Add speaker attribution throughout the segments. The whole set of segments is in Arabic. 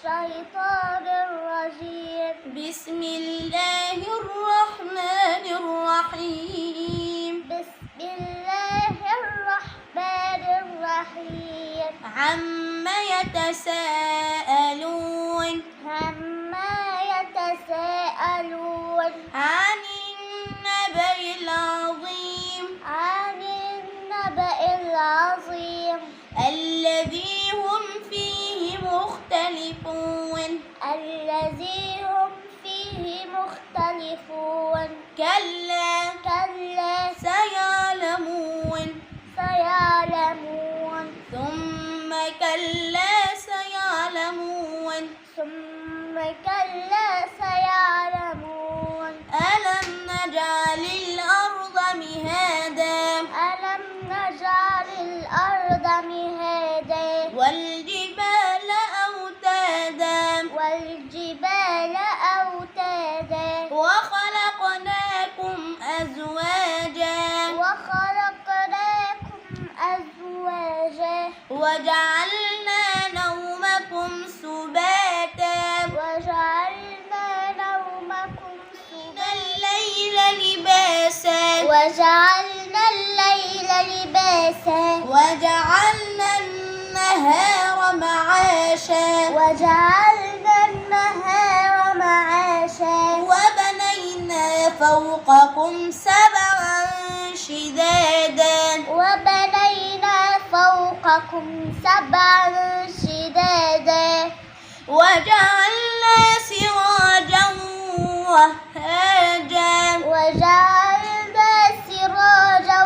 Speaker 1: الشيطان الرجيم. بسم الله الرحمن الرحيم. بسم الله الرحمن الرحيم. عما يتساءلون. عما يتساءلون. عن النبأ العظيم. عن النبأ العظيم. الذي هم فيه مختلفون. الذي هم فيه مختلفون. كلا كلا سيعلمون. سيعلمون. ثم كلا سيعلمون. ثم كلا سيعلمون. ألم نجعل الأرض مهادا. ألم نجعل الأرض مهادا. والجبال أوتادا. والجبال أوتادا. وخلقناكم أزواجا. وخلقناكم أزواجا. وجعلنا نومكم سباتا. وجعلنا نومكم سباتا. الليل لباسا. وجعلنا الليل لباسا. وجعلنا النهار معاشا. وجعلنا النهار معاشا. وبنينا فوقكم سبعا شدادا. وبنينا فوقكم سبعا شدادا. وجعلنا سراجا وهاجا. وجعلنا سراجا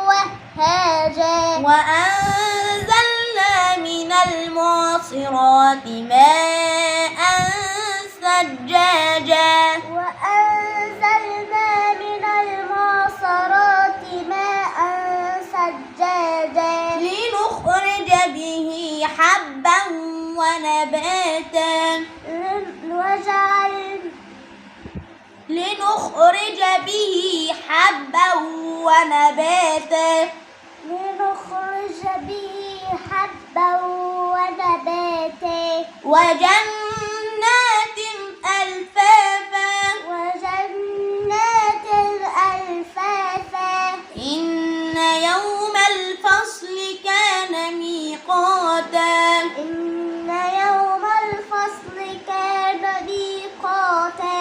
Speaker 1: وهاجا. وأنزلنا من المعصرات ماء ثجاجا. وأنزلنا من المعصرات ماء ثجاجا. لنخرج به حبا ونباتا. لنخرج به حبا ونباتا. لنخرج به حبا ونباتا. وجنات ألفافا. وجنات ألفافا. إن يوم الفصل كان ميقاتا. إن يوم الفصل كان ميقاتا.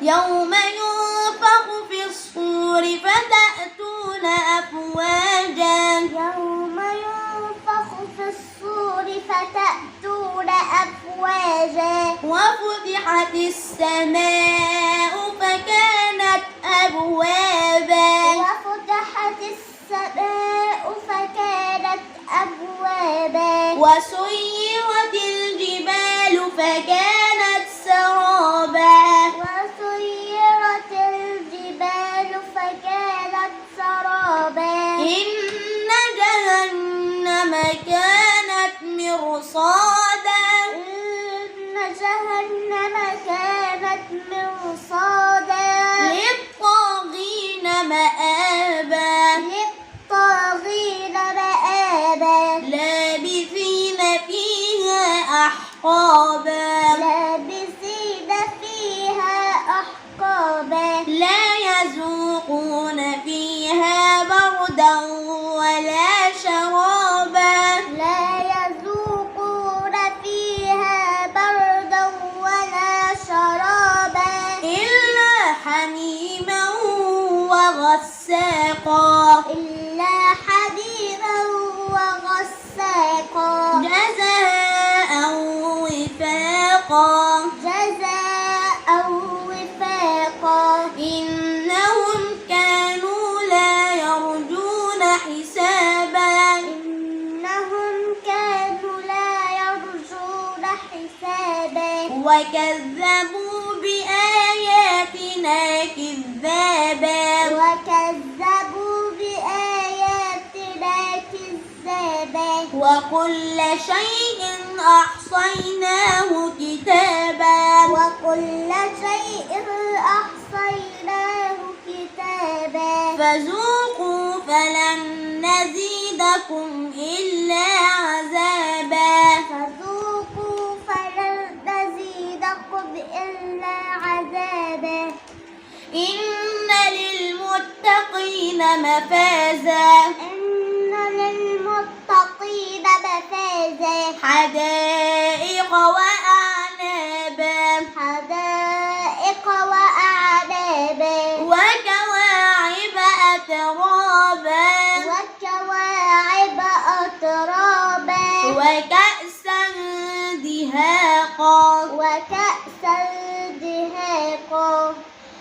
Speaker 1: يوم ينفخ في الصور فتأتون أفواجا. يوم ينفخ في الصور فتأتون أفواجا. وفتحت السماء فكانت أبوابا. وفتحت السماء فكانت أبوابا. وسيرت الجبال فكانت سرابا. وسيرت الجبال فكانت سرابا. إن جهنم كانت مرصادا. إن جهنم كانت مرصادا. للطاغين مآبا. للطاغين مآبا. لابثين فيها أحقابا. لابثين فيها أحقابا. لا يذوقون فيها بردا ولا شرابا. لا يذوقون فيها بردا ولا شرابا. إلا حميما وغساقا. إلا حميما وغساقا. جزاء وفاقا. جزاء وفاقا. إنهم كانوا لا يرجون حسابا. إنهم كانوا لا يرجون حسابا. وكذبوا بآياتنا كذابا. وكذبوا بآياتنا كذابا. وكل شيء أحصيناه كتابا. وكل شيء أحصيناه كتابا. فذوقوا فلن نزيدكم إلا عذابا. فذوقوا فلن إن للمتقين مفازا حدائق وأعنابا وكواعب أترابا وكأسا دهاقا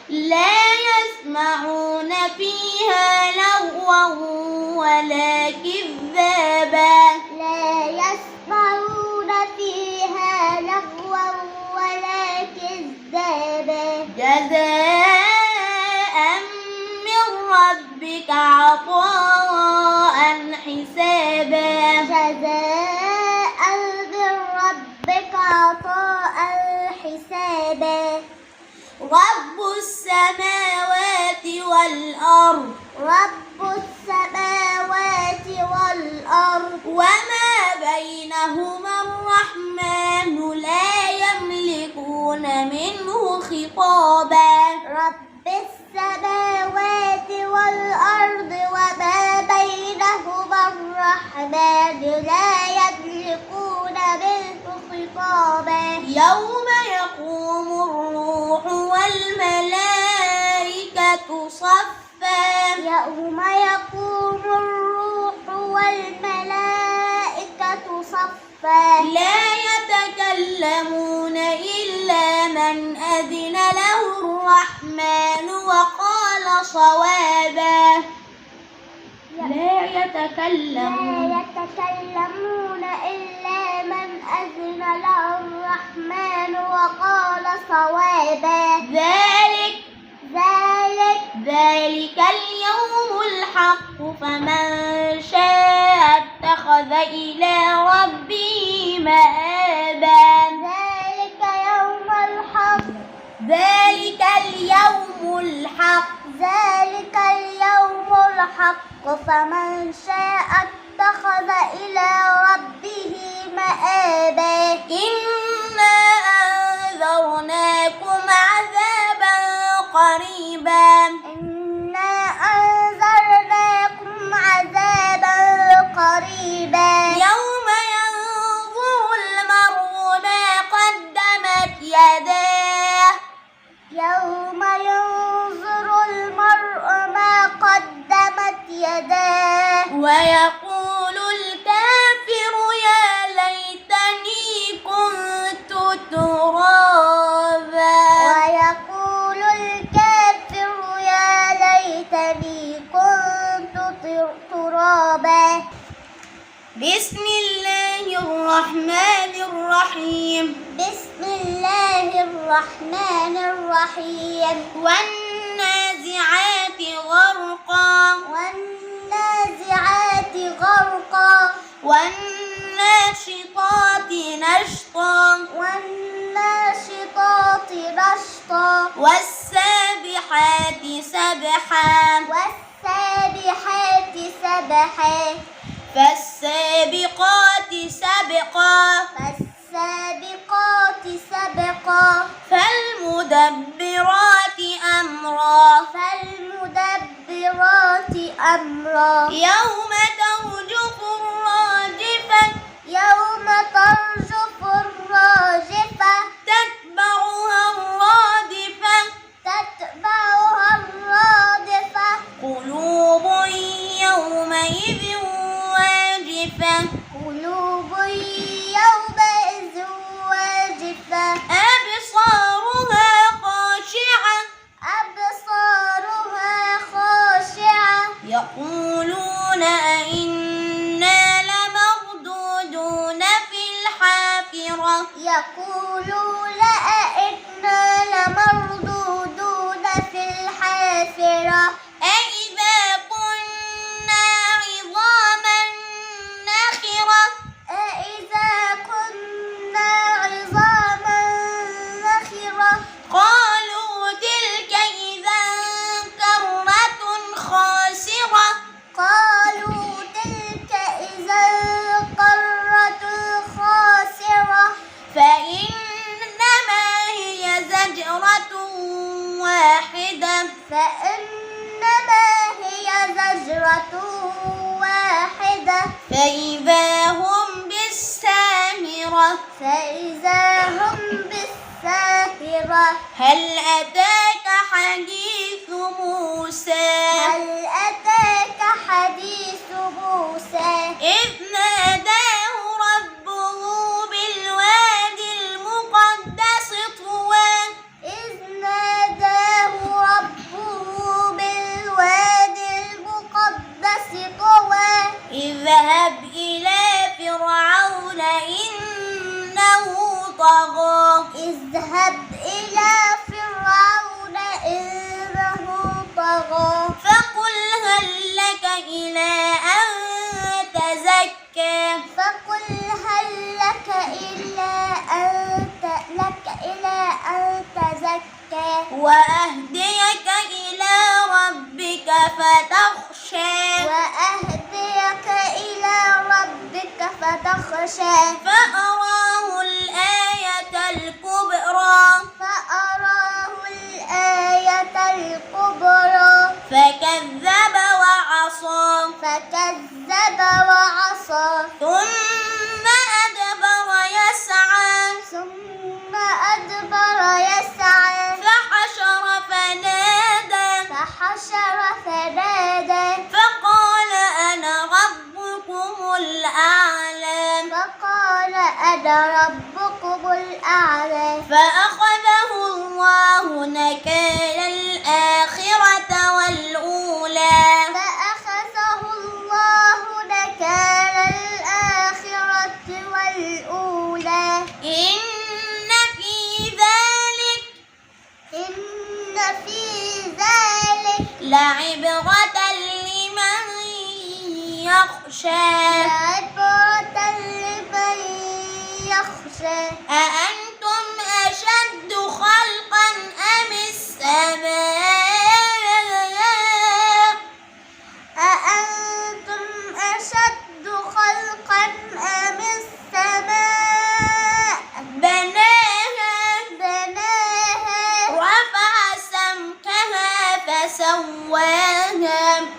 Speaker 1: لا يسمعون فيها لغوا ولا كذابا جزاء من ربك عطاء حسابا رب السماوات والأرض وما بينهما الرحمن لا يملكون منه خطابا رب السماوات والأرض وما بينهما الرحمن لا يملكون منه خطابا يوم يقوم الروح والملائكة صفا لا يتكلمون إلا من أذن له الرحمن وقال صوابا لا يتكلمون إلا من أذن له الرحمن وقال صوابا ذلك اليوم الحق فمن شاء اتخذ إلى ربه مآبا ذلك اليوم الحق فمن شاء اتخذ إلى ربه مآبا إنا أنذرناكم عذابا قريبا يوم ينظر المرء ما قدمت يداه ويقول الكافر يا ليتني كنت ترابا بسم الله الرحمن الرحيم والنازعات غرقا والناشطات نشطا والسابحات سبحا فالسابقات سبقا فالمدبرات أمرا يوم ترجف الراجفة تتبعها الرادفة قلوب يومئذ واجفة أبصارها خاشعة يقولون أئنا لمردودون في الحافرة أإذا كنا عظاما نخرة قالوا تلك إذا كرة خاسرة فإن فإنما هي زجرة واحدة فإذا هم بالساهرة هل أتاك حديث موسى إذ ناداه ربه بالوادي المقدس طوى اذهب إلى فرعون إنه طغى فقل هل لك إلى أن تزكى وأهديك إلى ربك فتخشى فأراه الآية الكبرى فكذب وعصى ثم أدبر يسعى فحشر فنادى فقال أنا ربكم الأعلى فأخذه الله نكال الآخرة والأولى إن في ذلك لعبرة لمن يخشى أأنتم أشد خلقا أم السماء بناها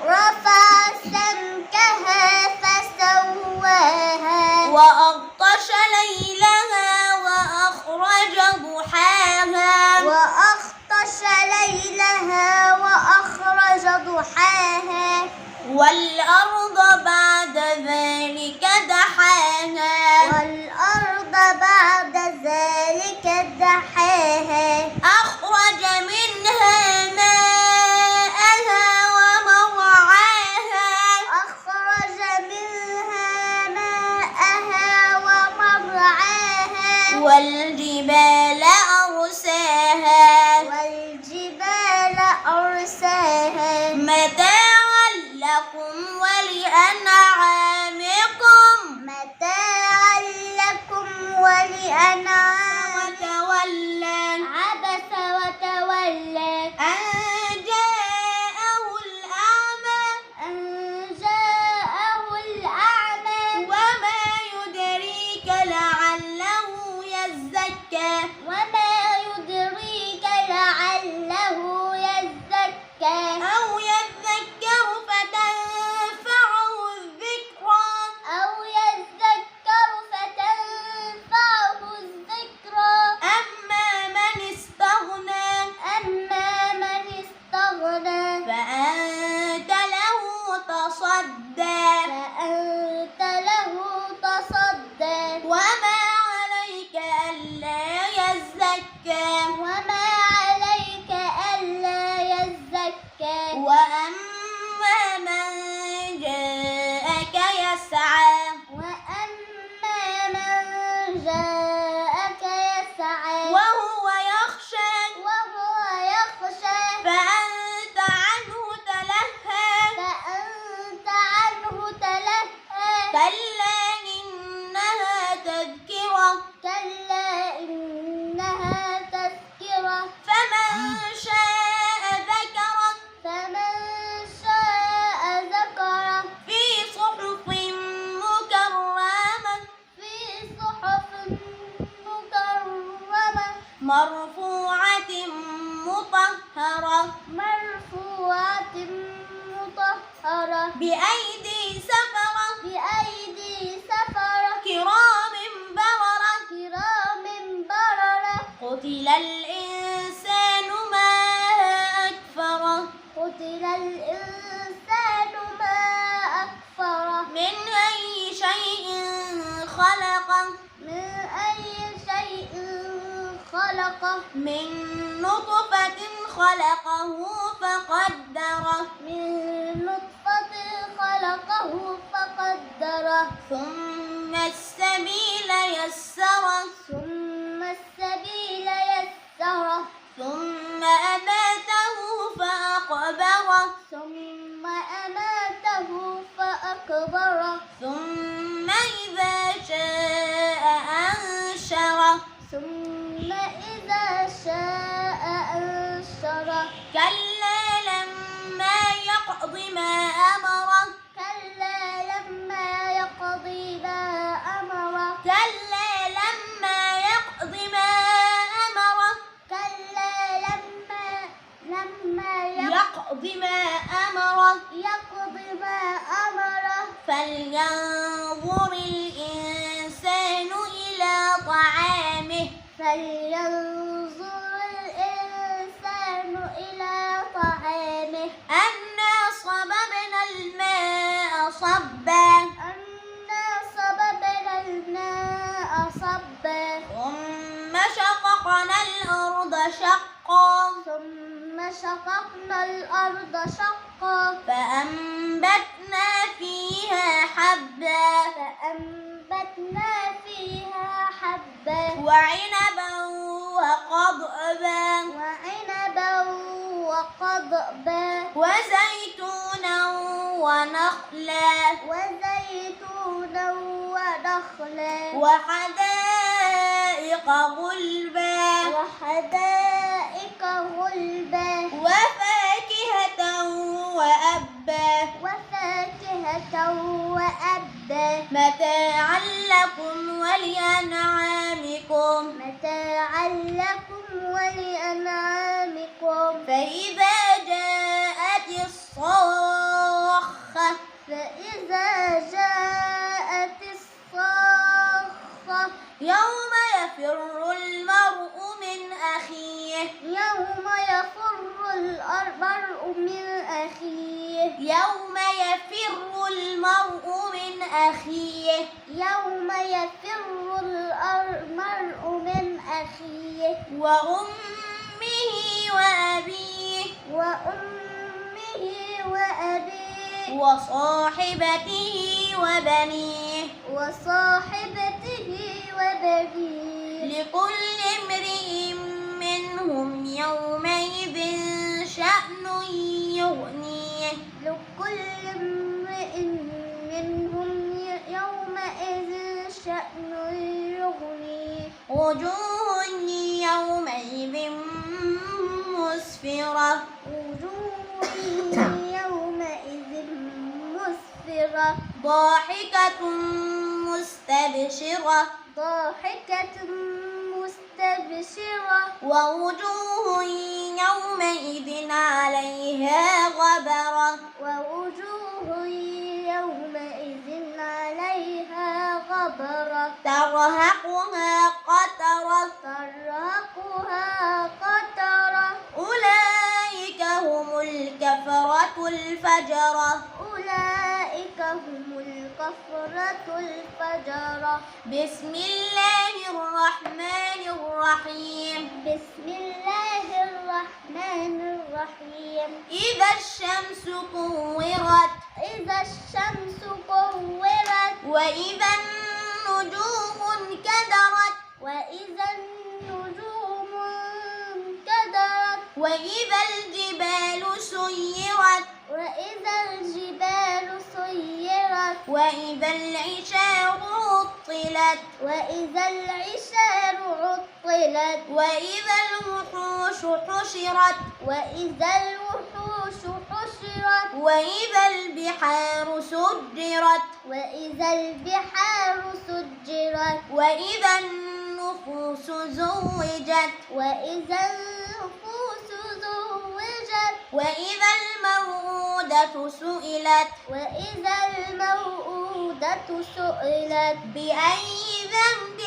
Speaker 1: رفع سمكها فسواها وأغطش ليلها وأخرج ضحاها والأرض بعد ذلك دحاها أخرج منها ماءها ومرعاها والجبال أرساها متاعا لكم ولأنعامكم وتولى أن جاءه الأعمى وما يدريك لعله يزكى أو يذكر فتنفعه الذكرى أما من استغنى فأنت له تصدى وما عليك ألا يزكى وأما من جاءك يسعى وهو يخشى فأنت عنه تلهى كلا إنها تذكرة فمن شاء ذكره في صحف مكرمة مرفوعة مطهرة سفرة بأيدي سفرة كرام بررة قتل الإنسان ما أكفره من أي شيء خلقه من نطفة خلقه فقدره ثم السبيل يسره ثم أماته فأقبره ثم إذا شاء أنشره كلا لما يقض ما أمره فلينظر الإنسان إلى طعامه أنا صببنا الماء صبا ثم شققنا الأرض شقا فأنبتنا فيها حبا وعنبا وقضبا وزيتونا ونخلا وحدائق غلبا وفاكهة وأبا متاعا لكم ولأنعامكم فإذا جاءت الصاخة يوم يفر المرء من أخيه وأمه وأبيه وصاحبته وبنيه لكل امرئ منهم يومئذ شأن يغنيه وجوه يومئذ مسفرة ضاحكة مستبشرة ووجوه يومئذ عليها غبرة ترهقها قترة أولئك هم الكفرة الفجرة بسم الله الرحمن الرحيم إذا الشمس كورت وإذا النجوم انكدرت وإذا الجبال سيرت وإذا العشار عطلت وإذا الوحوش حشرت وإذا البحار سجرت وإذا النفوس زوجت وإذا الموءودة سئلت
Speaker 2: وإذا الموءودة سئلت
Speaker 1: بأي ذنب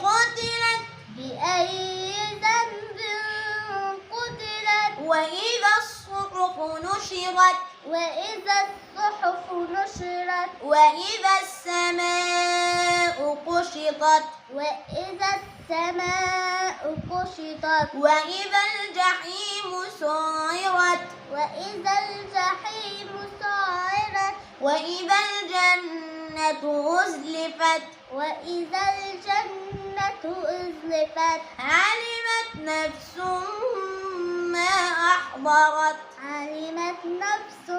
Speaker 1: قتلت
Speaker 2: بأي ذنب قتلت
Speaker 1: وإذا الصحف نشرت
Speaker 2: وإذا الصحف نشرت
Speaker 1: وإذا السماء كشطت
Speaker 2: وإذا السماء كشطت
Speaker 1: وإذا الجحيم سعرت
Speaker 2: وإذا الجحيم سعرت
Speaker 1: وإذا الجنة أزلفت
Speaker 2: وإذا الجنة أزلفت
Speaker 1: علمت نفس ما أحضرت
Speaker 2: علمت نفس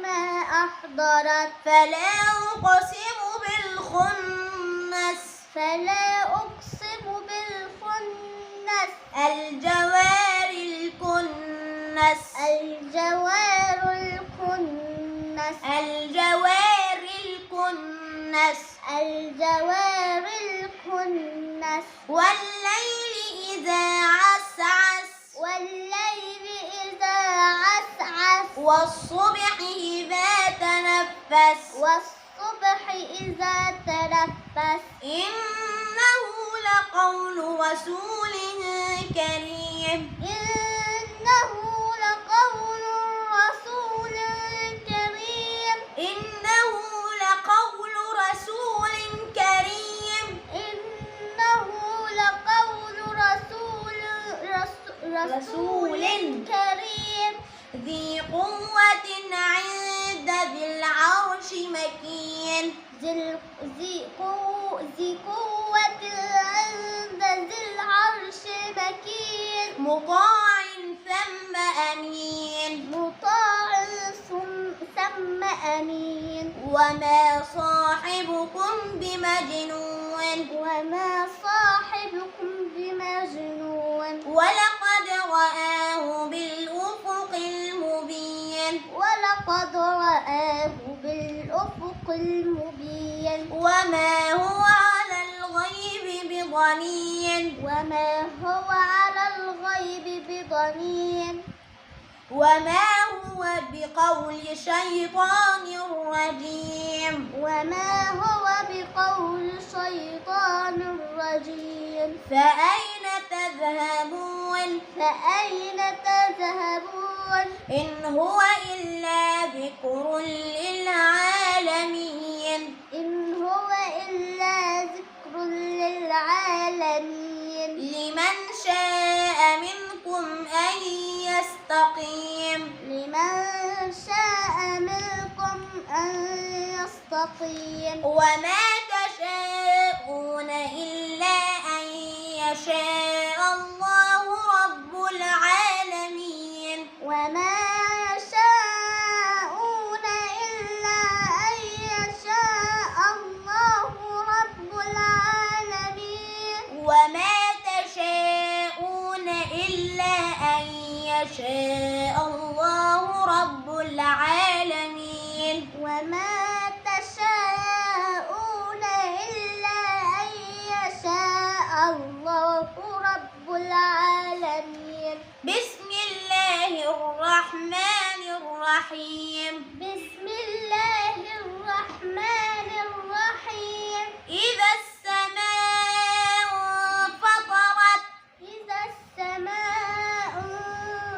Speaker 2: ما أحضرت
Speaker 1: فلا أقسم بالخنس
Speaker 2: فلا أقسم بالخنس
Speaker 1: الجوار الكنس
Speaker 2: الجوار الكنس
Speaker 1: الجوار الكنس
Speaker 2: الجوار الكنس
Speaker 1: والليل إذا عسعس
Speaker 2: والليل إذا عسعس
Speaker 1: والصبح إذا تنفس
Speaker 2: والصبح إذا تنفس
Speaker 1: إنه لقول رسول كريم
Speaker 2: إنه لقول رسول كريم
Speaker 1: إنه لقول رسول كريم
Speaker 2: إنه لقول رسول كريم
Speaker 1: ذي قوة عند ذي العرش مكين
Speaker 2: ذي قوة عند ذي العرش مكين
Speaker 1: مطاع ثم أمين
Speaker 2: مطاع ثم أمين
Speaker 1: وما صاحبكم بمجنون
Speaker 2: وما صاحبكم بمجنون
Speaker 1: ولقد رآه بالأفق المبين
Speaker 2: ولقد رآه بالأفق المبين
Speaker 1: وما هو على الغيب بضنين
Speaker 2: وما هو على الغيب بضنين
Speaker 1: وما هو بقول شيطان رجيم
Speaker 2: وما هو بقول شيطان رجيم
Speaker 1: فأين تذهبون
Speaker 2: فأين تذهبون
Speaker 1: إن هو إلا ذكر للعالمين
Speaker 2: إن هو إلا ذكر للعالمين
Speaker 1: لمن شاء منكم أن يستقيم
Speaker 2: لمن شاء منكم أن يستقيم
Speaker 1: وما تشاءون إلا أن يشاء الله رب العالمين
Speaker 2: وما يشاءون إلا أن يشاء الله رب العالمين
Speaker 1: وما تشاءون إلا أن يشاء الله رب العالمين
Speaker 2: وما تشاءون إلا أن يشاء الله رب العالمين
Speaker 1: بسم الله الرحمن الرحيم
Speaker 2: بسم الله الرحمن الرحيم
Speaker 1: إذا السماء انفطرت
Speaker 2: إذا السماء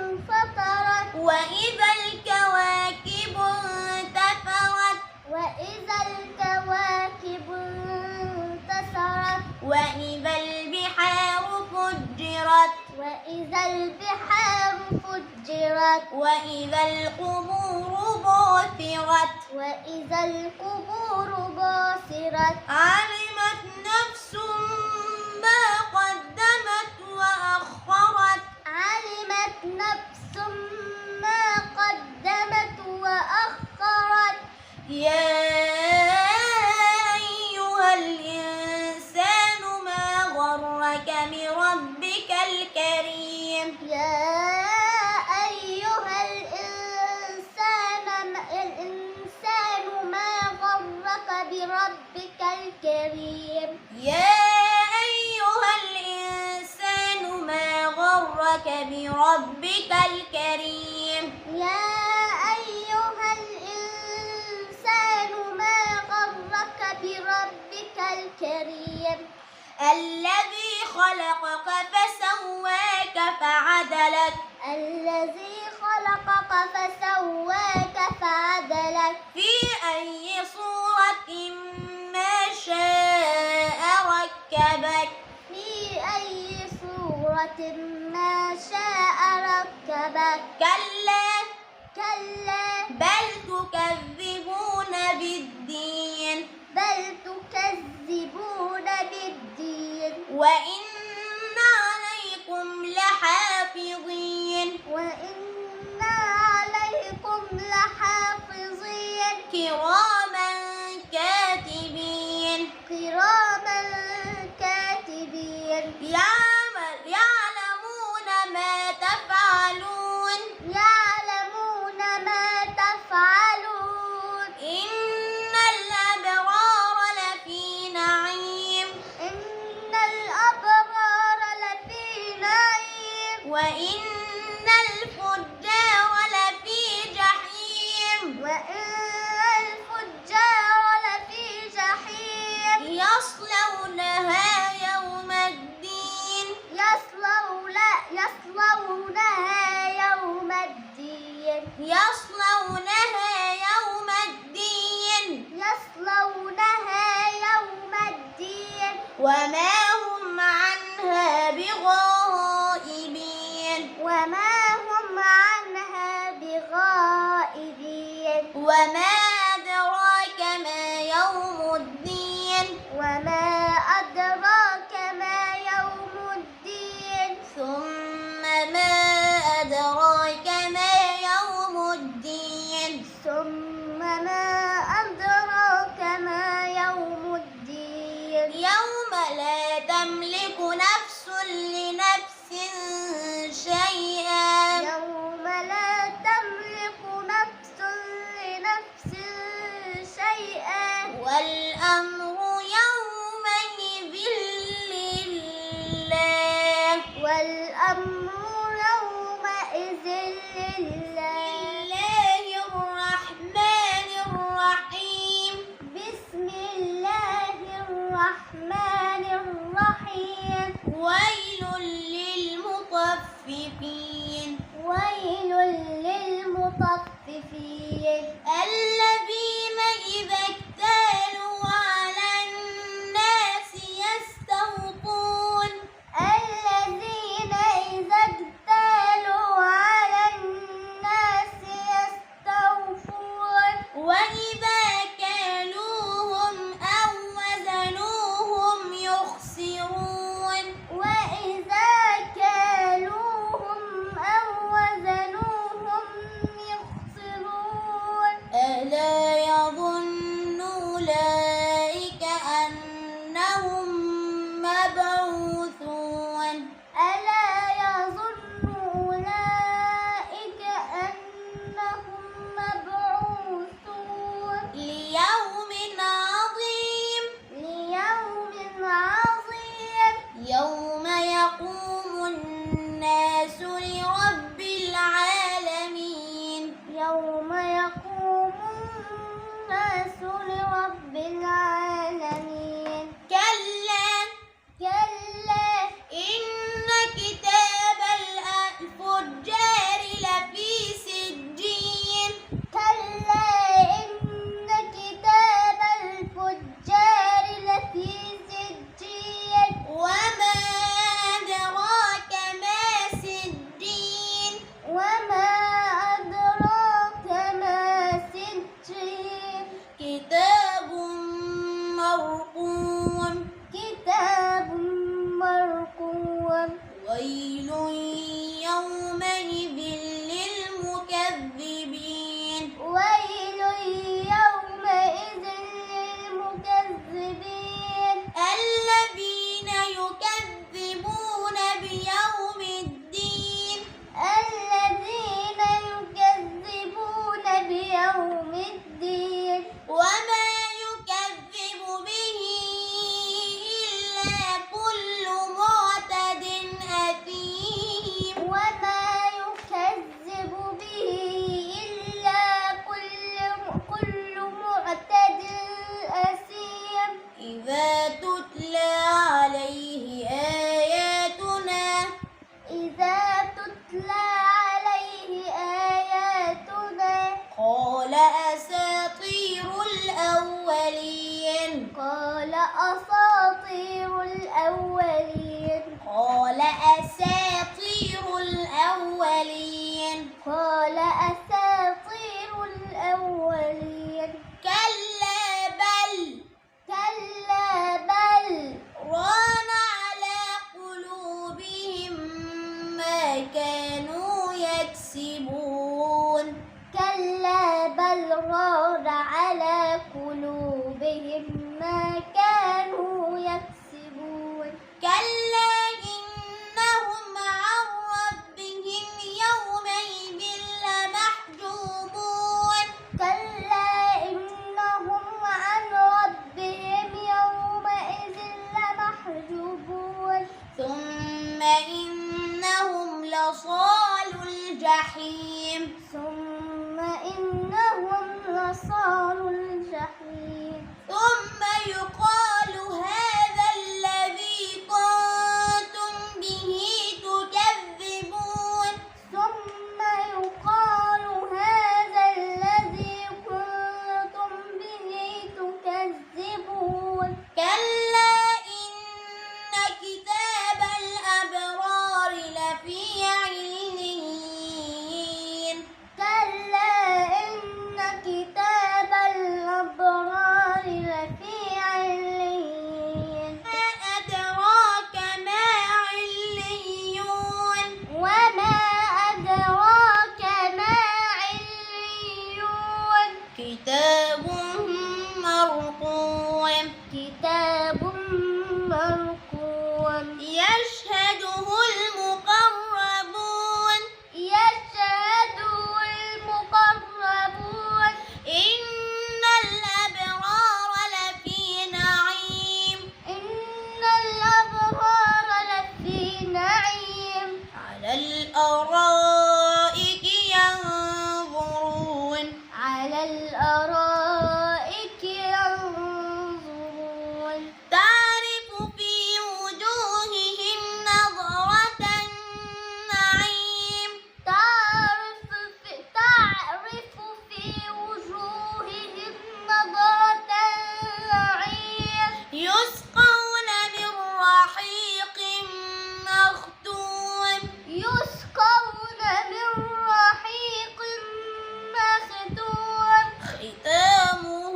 Speaker 2: انفطرت
Speaker 1: وإذا الكواكب انتثرت
Speaker 2: وإذا الكواكب انتثرت
Speaker 1: وإذا البحار فجرت
Speaker 2: وإذا البحار فجرت
Speaker 1: وإذا القبور بعثرت
Speaker 2: وإذا القبور بعثرت
Speaker 1: علمت نفس ما قدمت وأخرت
Speaker 2: علمت نفس ما قدمت وأخرت
Speaker 1: يا أيها الإنسان ما غرك بربك الكريم
Speaker 2: يا أيها الإنسان ما غرك بربك الكريم
Speaker 1: يا أيها الإنسان ما غرك بربك الكريم.
Speaker 2: يا أيها الإنسان ما غرك بربك الكريم
Speaker 1: الذي خلقك فسواك فعدلك
Speaker 2: الذي خلقك فسواك فعدلك
Speaker 1: في أي صورة ما شاء ركبك
Speaker 2: في أي صورة ما شاء ركبك
Speaker 1: كلا
Speaker 2: كلا
Speaker 1: بل تكذبون بالدين
Speaker 2: بل تكذبون بالدين
Speaker 1: وإن عليكم لحافظين
Speaker 2: وإن عليكم لحافظين
Speaker 1: كراما كاتبين
Speaker 2: كراما كاتبين
Speaker 1: يعلمون ما تفعلون
Speaker 2: يعلمون ما تفعلون
Speaker 1: إن الأبرار لفي نعيم
Speaker 2: إن الأبرار لفي نعيم
Speaker 1: وإن الفجار لفي جحيم
Speaker 2: وإن الفجار لفي جحيم
Speaker 1: يصلونها يوم الدين
Speaker 2: يصلونها يوم الدين
Speaker 1: يصلونها يوم الدين
Speaker 2: يصلونها يوم الدين
Speaker 1: وما هم عنها بغائبين
Speaker 2: وما هم عنها بغائبين
Speaker 1: وما أدراك ما يوم الدين
Speaker 2: وما أدراك ما يوم الدين
Speaker 1: ثم ما أدراك ما يوم الدين
Speaker 2: ثم ما أدراك ما يوم الدين
Speaker 1: يوم لا تملك نفس لنفس شيئا
Speaker 2: يوم لا تملك نفس لنفس شيئا
Speaker 1: والأمر يومئذ لله
Speaker 2: والأمر يومئذ لله
Speaker 1: الرحمن الرحيم
Speaker 2: بسم الله الرحمن الرحيم
Speaker 1: ويل للمطففين
Speaker 2: ويل للمطففين
Speaker 1: الذين إذا اكتالوا
Speaker 2: قال أساطير الأولين
Speaker 1: قال أساطير الأولين
Speaker 2: قال أساطير الأولين
Speaker 1: كلا بل ران على قلوبهم ما كانوا يكسبون
Speaker 2: كلا بل ران على قلوبهم ما كانوا يكسبون
Speaker 1: كلا إنهم عن ربهم يومئذ لمحجوبون
Speaker 2: كلا إنهم عن ربهم يومئذ لمحجوبون
Speaker 1: ثم إنهم لصالوا الجحيم
Speaker 2: ثم إنهم لصالوا الجحيم
Speaker 1: ثم يقال هذا الذي كنتم به تكذبون
Speaker 2: ثم يقال هذا الذي كنتم به تكذبون
Speaker 1: كلا إن كتاب الأبرار لفي عليين
Speaker 2: كلا إن كتاب الأبرار لفي عليين
Speaker 1: ما أدراك ما عليون
Speaker 2: وما أدراك ما عليون
Speaker 1: كتاب مرقوم
Speaker 2: كتاب مرقوم
Speaker 1: يشهده المقربون
Speaker 2: يشهده المقربون
Speaker 1: إن الأبرار لفي نعيم
Speaker 2: إن الأبرار لفي نعيم
Speaker 1: على الأرائك ينظرون
Speaker 2: على الأرائك ينظرون
Speaker 1: تعرف في وجوههم نضرة النعيم
Speaker 2: تعرف في وجوههم نضرة النعيم
Speaker 1: يسقون من رحيق مختوم
Speaker 2: يسقون من رحيق مختوم
Speaker 1: ختامه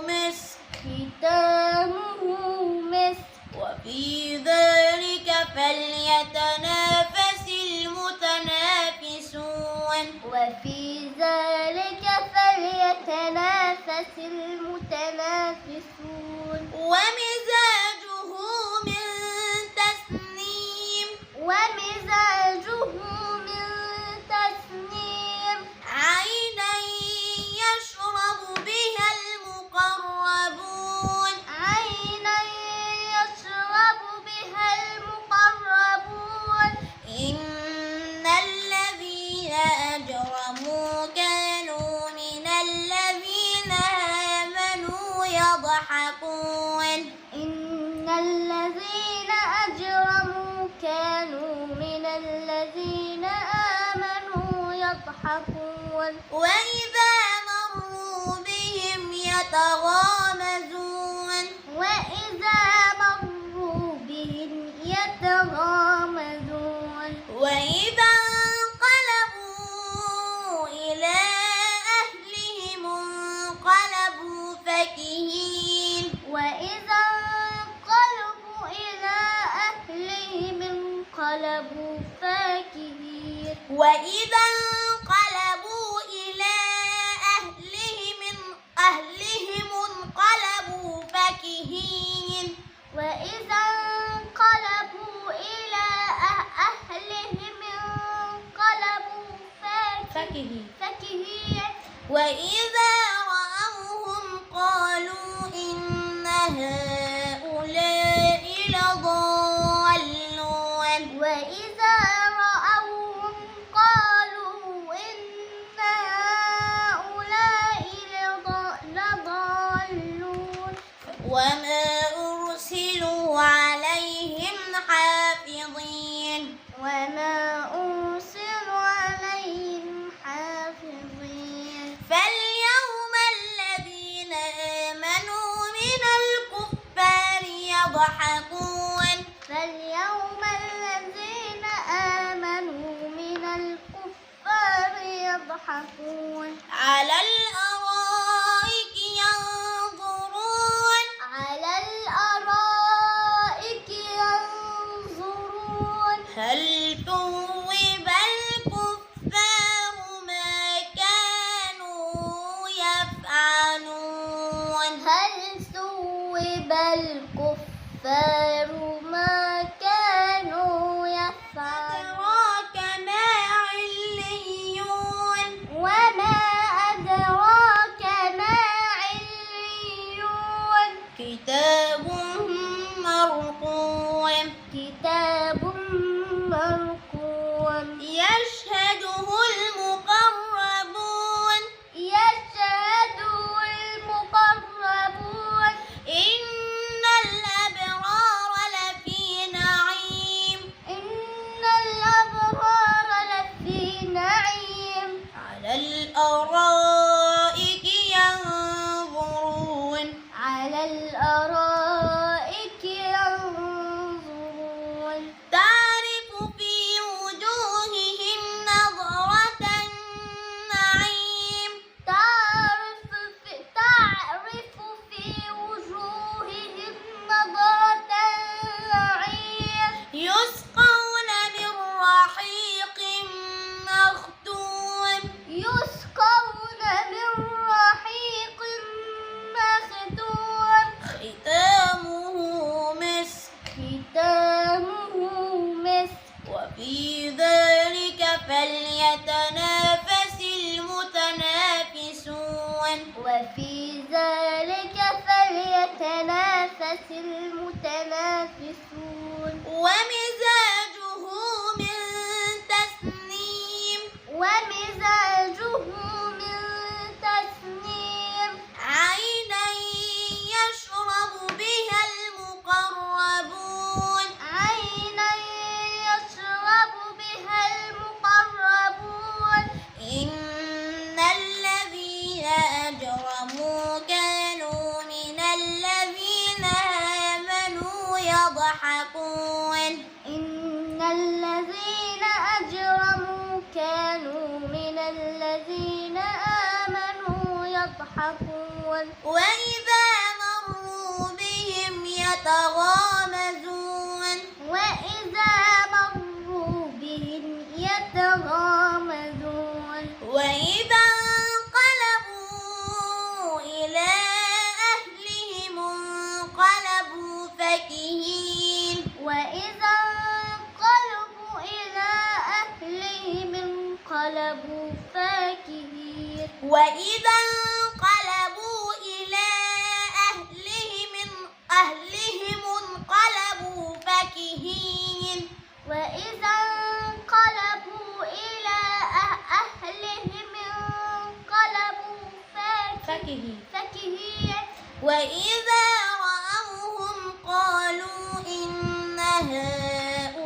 Speaker 1: مسك
Speaker 2: ختامه مسك
Speaker 1: وفي ذلك فليتنافس المتنافسون
Speaker 2: وفي ذلك فليتنافس المتنافسون
Speaker 1: ومزاجه من تسنيم
Speaker 2: ومزاجه من تسنيم
Speaker 1: عينا يشرب بها المقربون
Speaker 2: عينا يشرب بها المقربون
Speaker 1: إن الذين أجرموا كانوا من الذين آمنوا يضحكون
Speaker 2: إن الذين أجرموا كانوا من الذين آمنوا يضحكون
Speaker 1: وإذا مروا بهم يتغامزون
Speaker 2: وإذا مروا بهم يتغامزون
Speaker 1: وإذا انقلبوا إلى أهلهم انقلبوا فكهين
Speaker 2: وإذا انقلبوا إلى أهلهم انقلبوا فاكهين
Speaker 1: وإذا انقلبوا إلى أهلهم انقلبوا فكهين
Speaker 2: وإذا انقلبوا إلى أهلهم انقلبوا فاكهين
Speaker 1: وإذا رأوهم قالوا إن هؤلاء لضالون
Speaker 2: وإذا رأوهم قالوا إن هؤلاء لضالون
Speaker 1: وما أرسلوا عليهم حافظين
Speaker 2: وما أرسلوا عليهم حافظين
Speaker 1: فاليوم يضحكون
Speaker 2: فاليوم الذين آمنوا من الكفار يضحكون
Speaker 1: على الأرائك ينظرون
Speaker 2: على الأرائك ينظرون
Speaker 1: هل ثوب الكفار ما كانوا يفعلون
Speaker 2: هل ثوب الكفار ما كانوا يفعلون
Speaker 1: أدراك ما عليون
Speaker 2: وما أدراك ما عليون
Speaker 1: كتاب مرقوم
Speaker 2: كتاب مرقوم
Speaker 1: يشهده المقربون
Speaker 2: يشهده المقربون
Speaker 1: إن الأبرار لفي نعيم
Speaker 2: إن الأبرار لفي نعيم
Speaker 1: على الأرائك ينظرون
Speaker 2: على الأرائك ينظرون
Speaker 1: تعرف في وجوههم نظرة النعيم
Speaker 2: تعرف في وجوههم نظرة النعيم
Speaker 1: يسقون من رحيق مختوم
Speaker 2: يسقون من رحيق مختوم
Speaker 1: ختامه مسك
Speaker 2: ختامه مسك
Speaker 1: وفي ذلك فليتنافس المتنافسون
Speaker 2: وفي ذلك فليتنافس المتنافسون
Speaker 1: ومزاجه من تسنيم
Speaker 2: ومزاجه من تسنيم
Speaker 1: عينا يشرب بها المقربون
Speaker 2: عينا يشرب بها المقربون
Speaker 1: إن الذين أجرموا كانوا من الذين آمنوا يضحكون
Speaker 2: إن الذين أجرموا كانوا من الذين آمنوا يضحكون
Speaker 1: وإذا مروا بهم يتغامزون
Speaker 2: وإذا مروا بهم يتغامزون
Speaker 1: وإذا انقلبوا إلى أهلهم انقلبوا فكهين
Speaker 2: وإذا انقلبوا إلى أهلهم انقلبوا فاكهين
Speaker 1: وإذا انقلبوا إلى أهلهم انقلبوا فكهين
Speaker 2: وإذا انقلبوا إلى أهلهم انقلبوا فاكهين
Speaker 1: وإذا رأوهم قالوا إن هؤلاء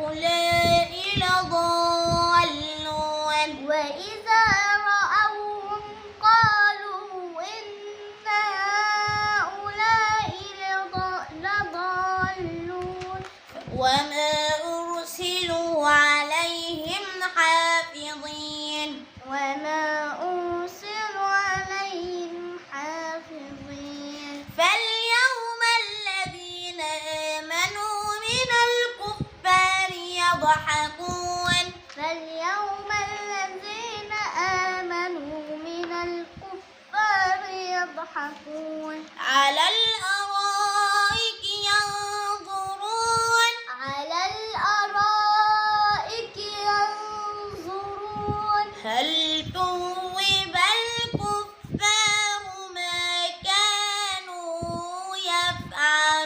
Speaker 1: لضالون
Speaker 2: وإذا رأوهم قالوا إن هؤلاء لضالون
Speaker 1: وما أرسلوا عليهم حافظين
Speaker 2: وما أرسلوا عليهم حافظين
Speaker 1: فاليوم الذين آمنوا من الكفار يضحكون
Speaker 2: فاليوم الذين آمنوا من الكفار يضحكون
Speaker 1: على الأرائك ينظرون
Speaker 2: على الأرائك ينظرون
Speaker 1: هل ثوب الكفار ما كانوا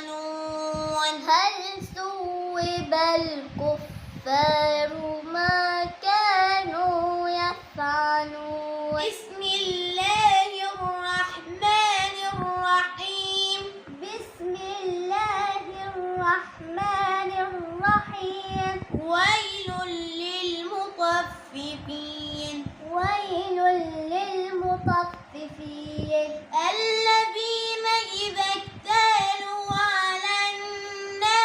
Speaker 1: يفعلون
Speaker 2: هل ثوب الكفار ما كانوا يفعلون
Speaker 1: بسم الله الرحمن الرحيم
Speaker 2: بسم الله الرحمن الرحيم
Speaker 1: ويل للمطففين
Speaker 2: ويل للمطففين
Speaker 1: الذين إذا اكتالوا على الناس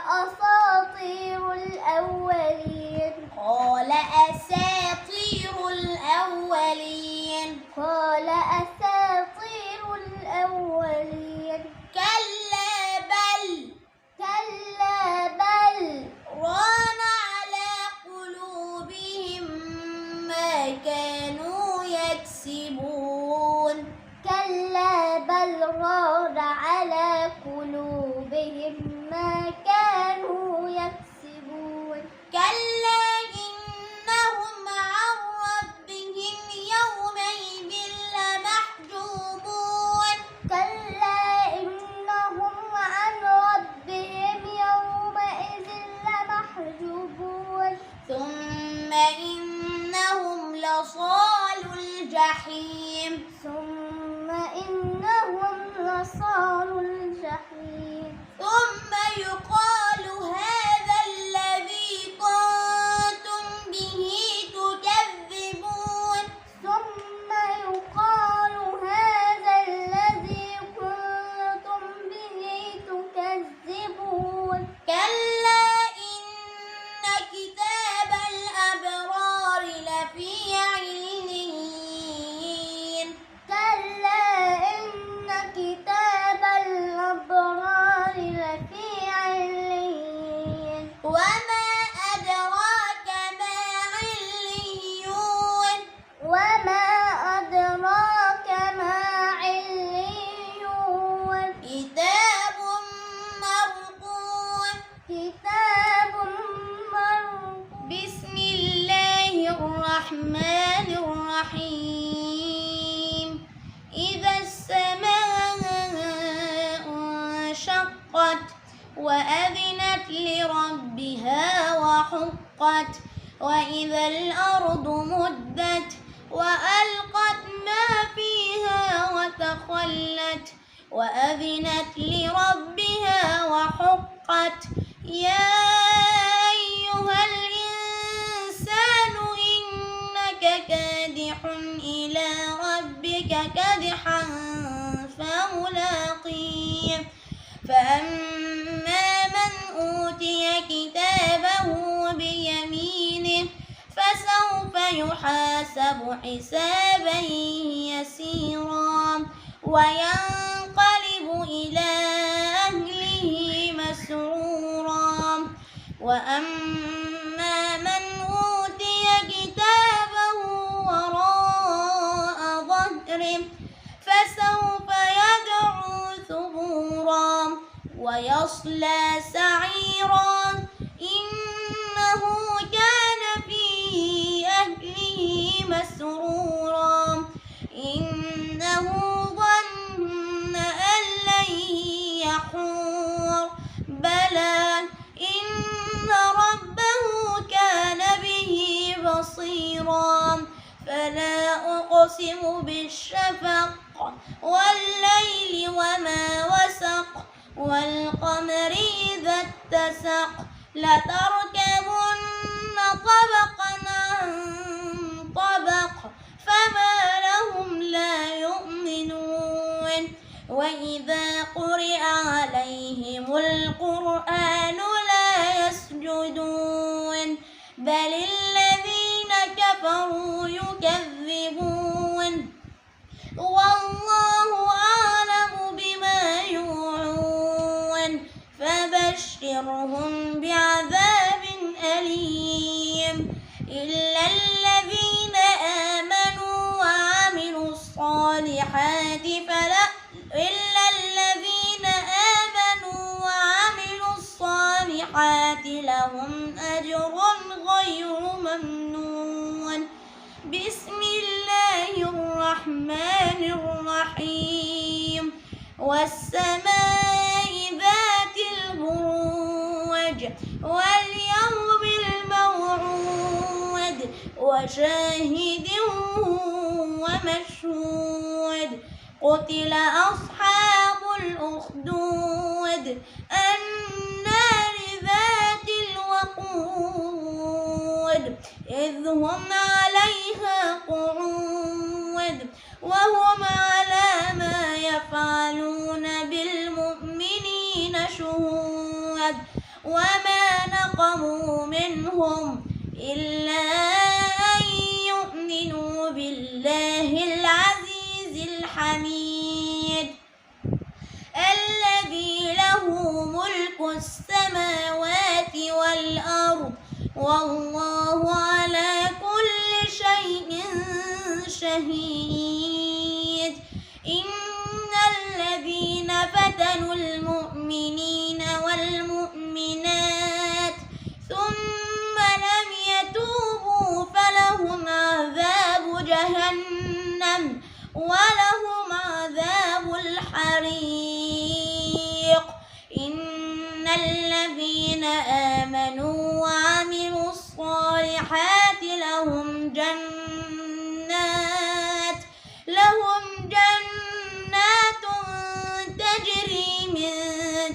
Speaker 2: أساطير الأولين
Speaker 1: قال أساطير الأولين
Speaker 2: قال أساطير الأولين
Speaker 1: كلا بل ران على قلوبهم ما كانوا يكسبون
Speaker 2: كلا بل ران على قلوبهم ما كانوا يكسبون
Speaker 1: كلا إنهم عن ربهم يومئذ لمحجوبون
Speaker 2: كلا إنهم عن ربهم يومئذ لمحجوبون
Speaker 1: ثم إنهم لصالوا الجحيم
Speaker 2: ثم إنهم لصالوا الجحيم
Speaker 1: ثم يقال هذا الذي كنتم به تكذبون
Speaker 2: ثم يقال هذا الذي كنتم به تكذبون
Speaker 1: كلا إن كتاب الأبرار لفي عليين
Speaker 2: كلا إن كتاب الأبرار لفي عليين
Speaker 1: وما أدراك ما عليون
Speaker 2: وما أدراك ما عليون
Speaker 1: كتاب مرقوم
Speaker 2: كتاب مرقوم
Speaker 1: بسم الله الرحمن الرحيم إذا السماء انشقت وأذنت لربها وحقت وإذا الأرض مدت وألقت ما فيها وتخلت وأذنت لربها وحقت يا أيها الإنسان إنك كادح إلى ربك كدحا فملاقيه فأما من أوتي كتابه بيمينه فسوف يحاسب حسابا يسيرا وينقلب إلى أهله مسرورا وأما من أوتي كتابه وراء ظهره فسوف يدعو ثبورا ويصلى سعيرا إنه كان في أهله مسرورا إنه ظن أن لن يحور بلى إن ربه كان به بصيرا فلا أقسم بالشفق والليل وما وسق والقمر إذا اتسق لتركبن طبقا عن طبق فما لهم لا يؤمنون وإذا قرئ عليهم القرآن لا يسجدون بل الذين كفروا يكذبون والله أعلم بما يوعون فبشرهم بعذاب أليم إلا الذين آمنوا وعملوا الصالحات لهم أجر غير ممنون بسم الله الرحمن الرحيم والسماء ذات البروج واليوم الموعود وشاهد ومشهود قتل أصحاب الأخدود النار ذات الوقود إذ هم عليها قعود وهم على ما يفعلون بالمؤمنين شهود وما نقموا منهم إلا أن يؤمنوا بالله العزيز الحميد الذي له ملك السماوات والأرض والله على كل شيء شهيد إن الذين فتنوا المؤمنين والمؤمنات ثم لم يتوبوا فلهم عذاب جهنم ولهم عذاب الحريق إن الذين آمنوا وعملوا الصالحات لهم جنات تجري من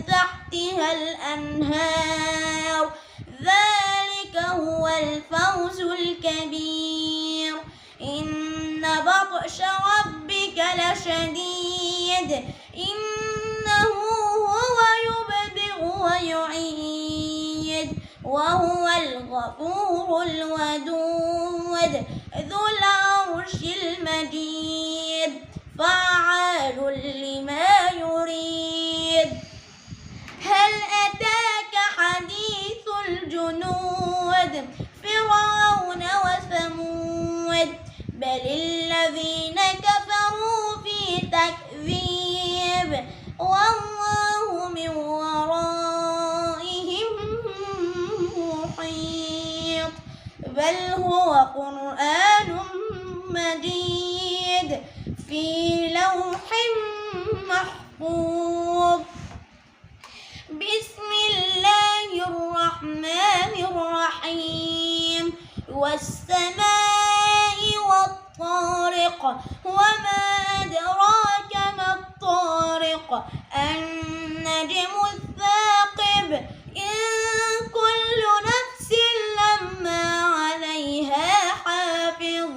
Speaker 1: تحتها الأنهار ذلك هو الفوز الكبير إن بطش ربك لشديد إنه هو يبدئ ويعيد وهو الغفور الودود ذو العرش المجيد فعال لما يريد هل أتاك حديث الجنود فرعون وثمود بل الذين كفروا في تكذيب والله من ورائهم محيط بل هو قرآن مجيد في لوح محفوظ بسم الله الرحمن الرحيم والسماء والطارق وما أدراك ما الطارق النجم الثاقب إن كل نفس لما عليها حافظ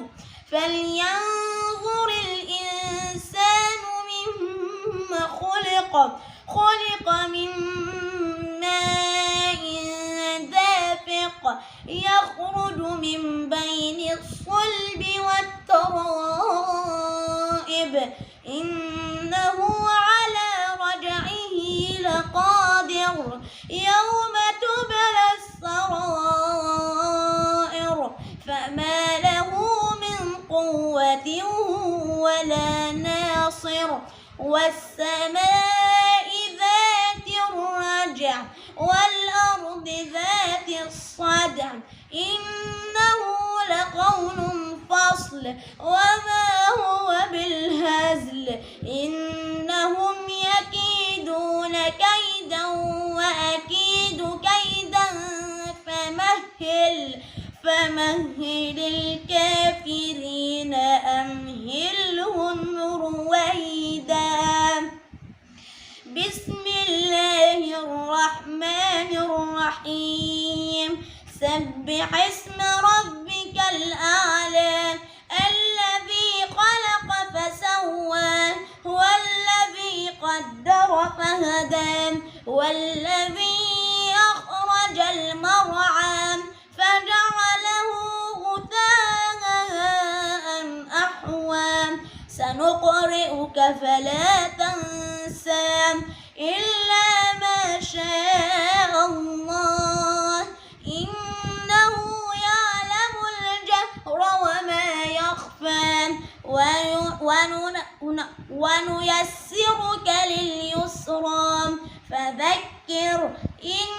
Speaker 1: فلينظر الإنسان مما خلق من ماء دافق يخرج من بين الصلب والترائب إنه على رجعه لقادر يوم تبلى السرائر فما له من قوة ولا ناصر والسماء ذات الرجع والأرض ذات الصدع إنه لقول فصل وما هو بالهزل إنهم يكيدون كيدا وأكيد كيدا فمهل الكافرين أمهلهم رويدا بسم الله الرحمن الرحيم سبح اسم ربك الأعلى الذي خلق فسوى والذي قدر فهدى والذي أخرج المرعى فجعله غثاء أحوى سنقرئك فلا تنسى إلا ما شاء الله إنه يعلم الجهر وما يخفى ونيسرك لليسرى فذكر إن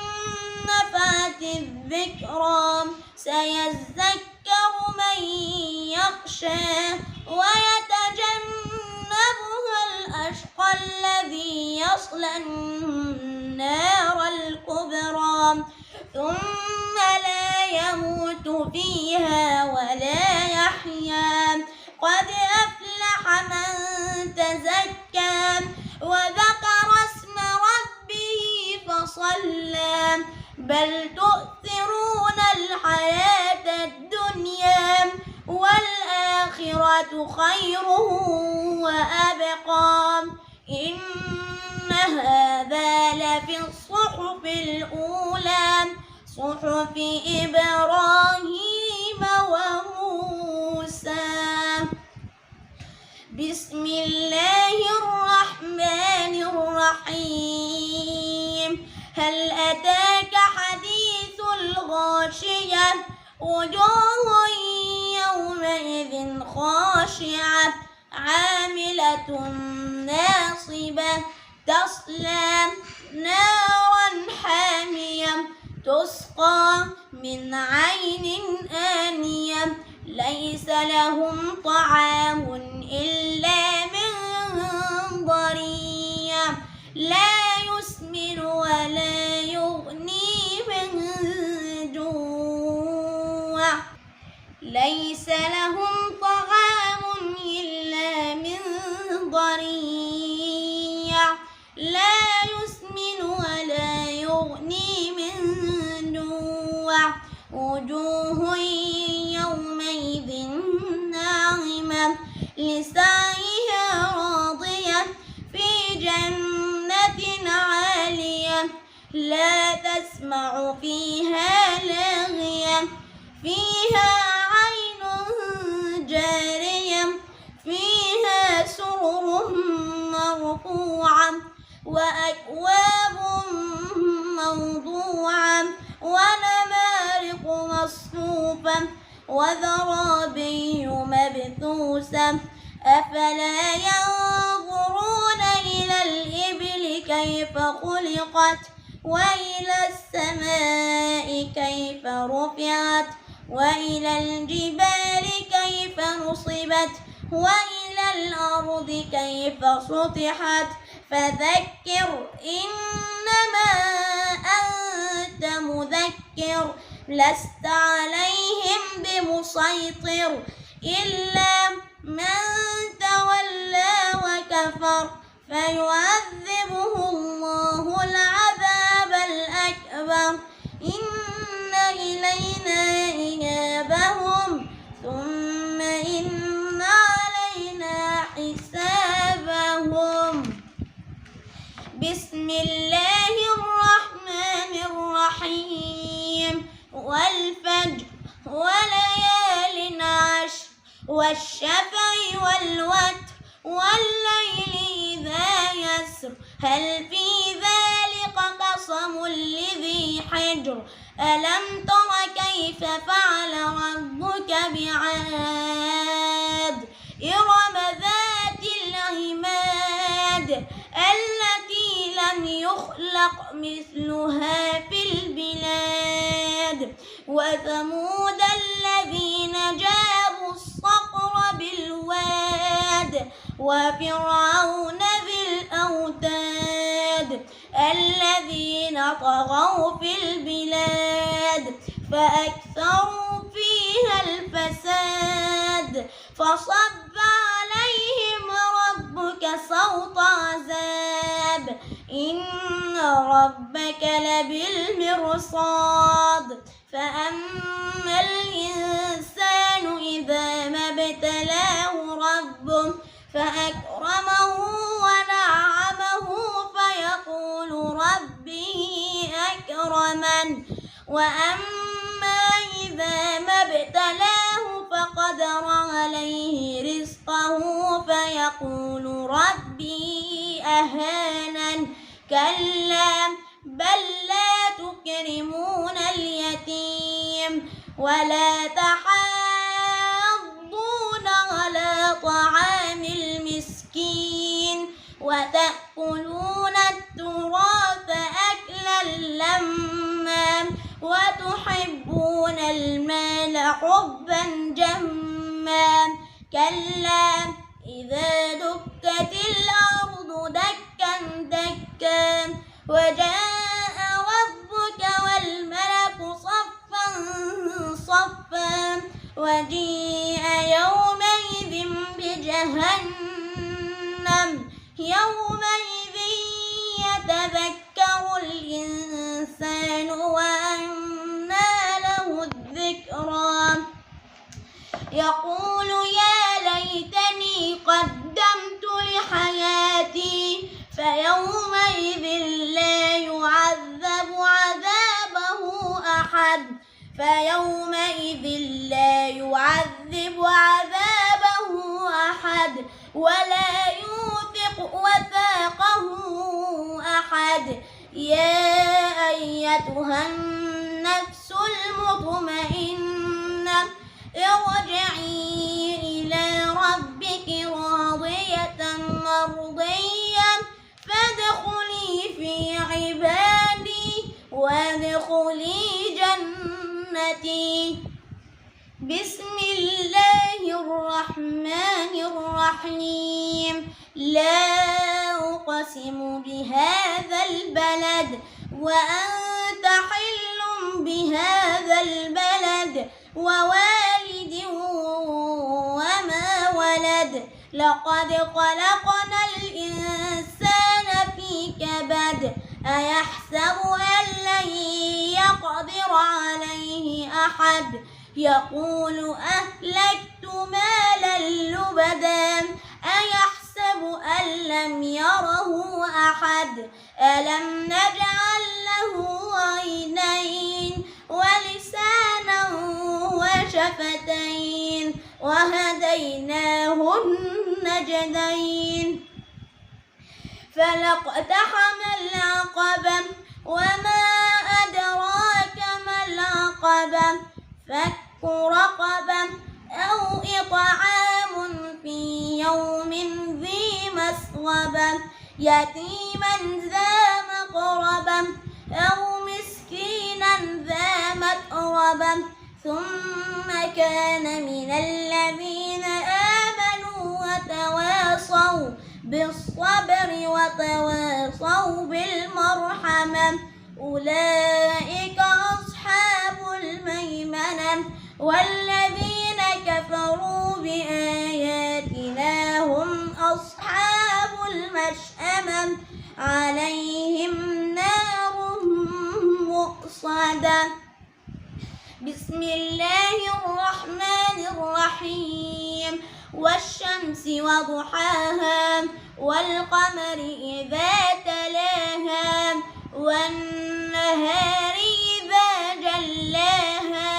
Speaker 1: نفعت الذكرى سيذكر من يخشى ويتجنبها الأشقى الذي يصلى النار الكبرى ثم لا يموت فيها ولا يحيا قد أفلح من تزكى وذكر اسم ربه فصلى بل تؤثرون الحياة الدنيا والآخرة خير وأبقى إن هذا لفي الصحف الأولى صحف إبراهيم وموسى. بسم الله الرحمن الرحيم. هل أتاك حديث الغاشية؟ وجوه يومئذ خاشعة عاملة ناصبة تصلى نارا حامية تسقى من عين آنية ليس لهم طعام إلا من ضريع لا يسمن ولا يغني من جوع. ليس لهم طعام إلا من ضريع لا يسمن ولا يغني من جوع. وجوه يومئذ ناعمة لسعيها راضية في جنة عالية لا تسمع فيها لاغية فيها عين جارية فيها سرر مرفوعة وأكواب موضوعة ونمارق مصفوفة وزرابي مبثوثة. أفلا ينظرون إلى الإبل كيف خلقت وإلى السماء كيف رفعت وإلى الجبال كيف نصبت وإلى الأرض كيف سطحت. فذكر إنما أنت مذكر لست عليهم بمسيطر إلا من تولى وكفر فيعذبه الله العذاب الأكبر. إن إلينا إيابهم ثم إن علينا حسابهم. بسم الله الرحمن الرحيم. والفجر وليال عشر والشفع والوتر والليل إذا يسر هل في ذلك قسم لذي حجر. ألم تر كيف فعل ربك بعاد إرم ذات العماد التي لم يخلق مثلها في البلاد. وثمود الذين جابوا الصخر بالواد وفرعون ذي الأوتاد الذين طغوا في البلاد فأكثروا فيها الفساد. فصب عليهم ربك صوت عذاب إن ربك لبالمرصاد. فأما الإنسان إذا ما ابتلاه ربه فأكرمه ونعمه فيقول ربي أكرمن. وأما إذا ما ابتلاه فقدر عليه رزقه فيقول ربي أهانن. كلا بل لا تكرمون اليتيم ولا تحاضون على طعام المسكين وتأكلون التراث أكلا لما وتحبون المال حبا جما. كلا إذا دكت الأرض دكا دكا وجاء ربك والملك صفا صفا وجيء يومئذ بجهنم يومئذ يتذكر الإنسان وأنى له الذكرى يقول يا ليتني قدمت لحياتي فيومئذ لا يعذب عذابه أحد فيومئذ لا يعذب عذابه أحد ولا يوثق وثاقه أحد. يا أيتها النفس المطمئنة ارجعي إلى ربك راضية مرضية فادخلي في عبادي وادخلي جنتي. بسم الله الرحمن الرحيم. لا أقسم بهذا البلد وأنت حل بهذا البلد ووالد وما ولد. لقد خلقنا الإنسان في كبد. أيحسب أن لن يقدر عليه أحد. يقول أهلكت مالا لبدا. أيحسب أن لم يره أحد. ألم نجعل له عينين ولسانا وشفتين وهديناه النجدين. فلاقتحم العقبة وما أدراك ما العقبة. فك رقبة أو إطعام في يوم ذي مسغبة يتيما ذا مقربة أو مسكينا ذا متربة ثم كان من الذين آمنوا وتواصوا بالصبر وتواصوا بالمرحمة أولئك أصحاب الميمنة. والذين كفروا بآياتنا هم أصحاب المشأمة عليهم نار مؤصدة. بسم الله الرحمن الرحيم. والشمس وضحاها والقمر إذا تلاها والنهار إذا جلاها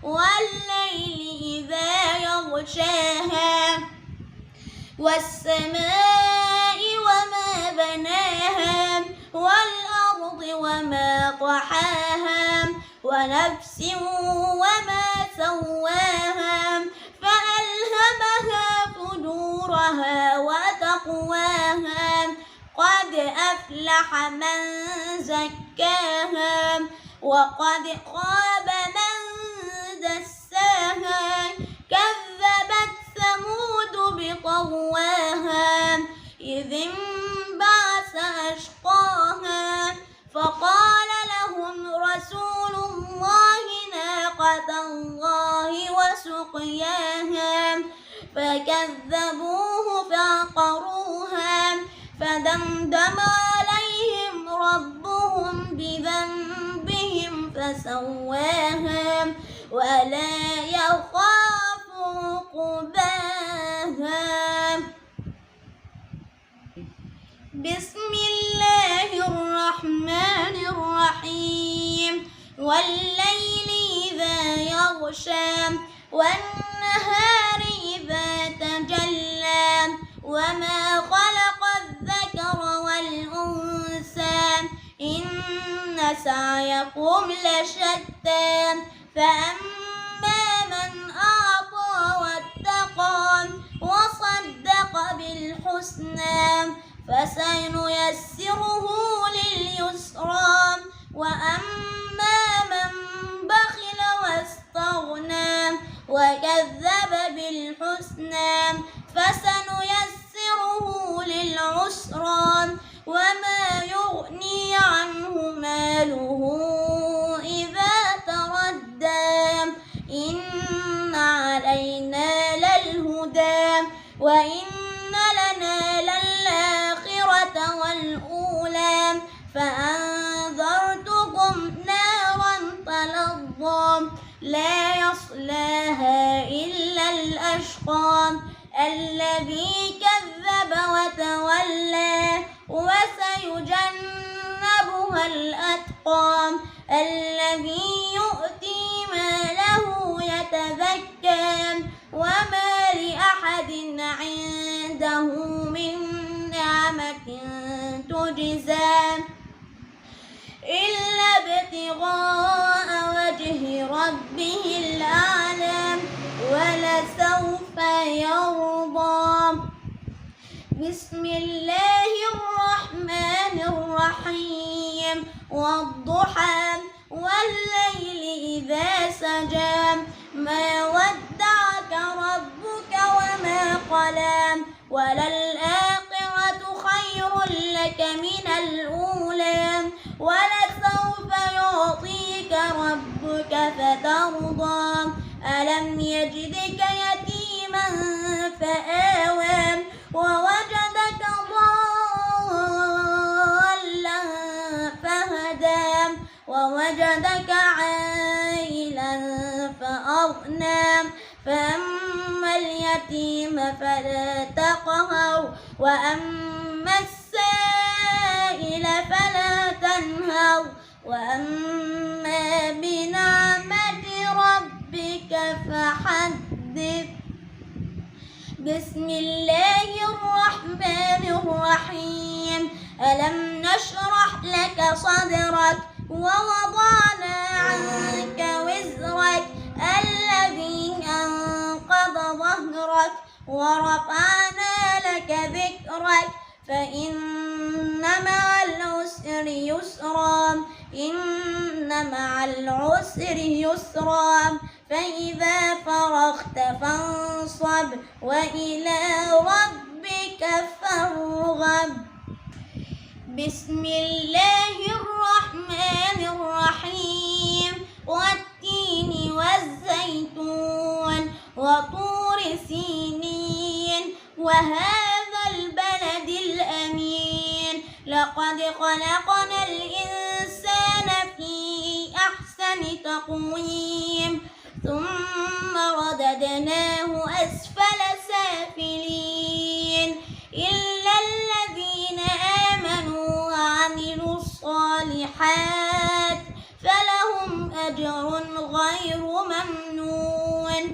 Speaker 1: والليل إذا يغشاها والسماء وما بناها والأرض وما طحاها ونفس وما سواها فألهمها فجورها وتقواها. قد أفلح من زكاها وقد خاب من دساها. كذبت ثمود بطغواها إذ انبعث أشقاها فقال لهم رسول الله ناقة الله وسقياها فكذبوه فعقروها فدمدم عليهم ربهم بذنبهم فسواها ولا يخاف عقباها. بسم الله الرحمن الرحيم. والليل إذا يغشى والنهار إذا تجلى وما خلق الذكر والأنثى إن سعيكم لشتى. فأما من أعطى واتقى وصدق بالحسنى فسنيسره لليسرى. وأما من بخل واستغنى وكذب بالحسنى فسنيسره للعسرى. وما يغني عنه ماله إذا تردى. إن علينا للهدى وإن لنا للآخرة والأولى. فأنذرتكم نارا تلظى لا يصلاها إلا الأشقى الذي كذب وتولى. وسيجنبها الأتقى الذي يؤتي ما له يتزكى وما لأحد عنده من نعمة تجزى إلا ابتغاء وجه ربه الأعلى ولسوف يرضى. بسم الله الرحمن الرحيم والضحى والليل إذا سجى ما ودعك ربك وما قلى وللآخرة خير لك من الأولى ولسوف يعطيك ربك فترضى ألم يجدك يتيما فآوى ووجدك ضالا فهدى ووجدك عائلا فأغنى فأما اليتيم فلا تقهر وأما السائل فلا تنهر وأما بنعمة ربك فحدث. بسم الله الرحمن الرحيم ألم نشرح لك صدرك ووضعنا عنك وزرك الذي أنقض ظهرك ورفعنا لك ذكرك فإن مع العسر يسرا إن مع العسر يسرا فإذا فرغت فانصب وإلى ربك فارغب. بسم الله الرحمن الرحيم والتين والزيتون وطور سينين وهذا البلد الأمين لقد خلقنا الإنسان في أحسن تقويم ثم رددناه أسفل سافلين إلا الذين آمنوا وعملوا الصالحات فلهم أجر غير ممنون.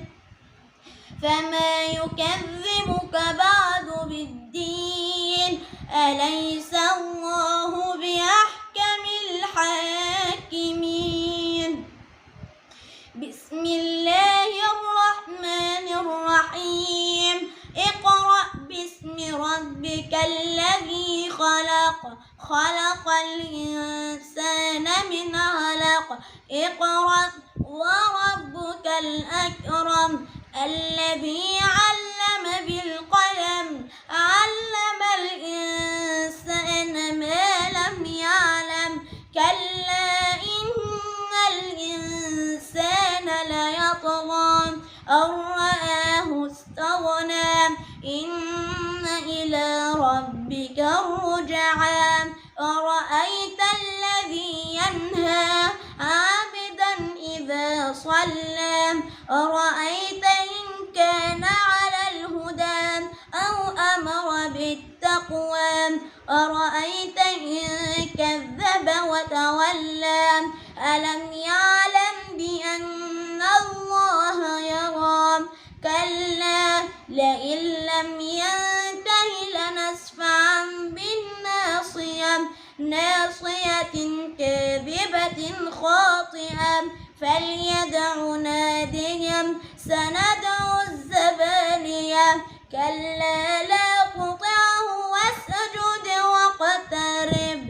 Speaker 1: فما يكذبك بعد بالدين أليس الله بأحكم الحاكمين. بسم الله الرحمن الرحيم اقرأ باسم ربك الذي خلق خلق الإنسان من علق اقرأ وربك الأكرم الذي علم بالقلم علم الإنسان ما لم يعلم كلا إن الإنسان ليطغى أن رآه استغنى إن إلى ربك الرجعى أرأيت الذي ينهى عبدا إذا صلى أرأيت إن كان على الهدى أو أمر بالتقوى أرأيت إن كذب وتولى ألم يعلم بأن الله يرى كلا لئن لم ينته لنسفعا بالناصية ناصية كاذبة خاطئة فليدع ناديا سندع الزبانية كلا لا تطعه واسجد واقترب.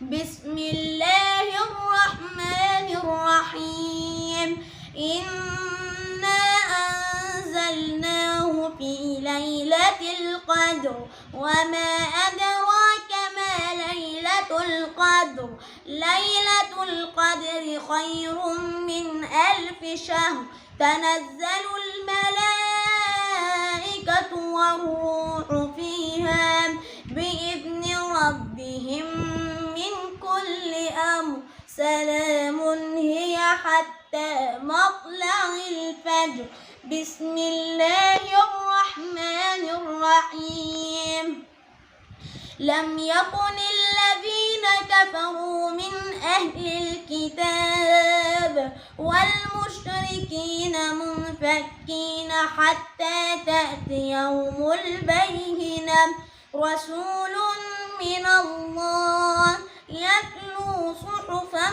Speaker 1: بسم الله الرحمن الرحيم إنا أنزلناه في ليلة القدر وما أدراك ما ليلة القدر ليلة القدر خير من 1000 شهر تنزل الملائكة والروح فيها بإذن ربهم من كل أمر سلام هي حتى مطلع الفجر. بسم الله الرحمن الرحيم لم يكن الذين كفروا من أهل الكتاب والمشركين منفكين حتى تأتيهم البينة رسول من الله يتلو صحفا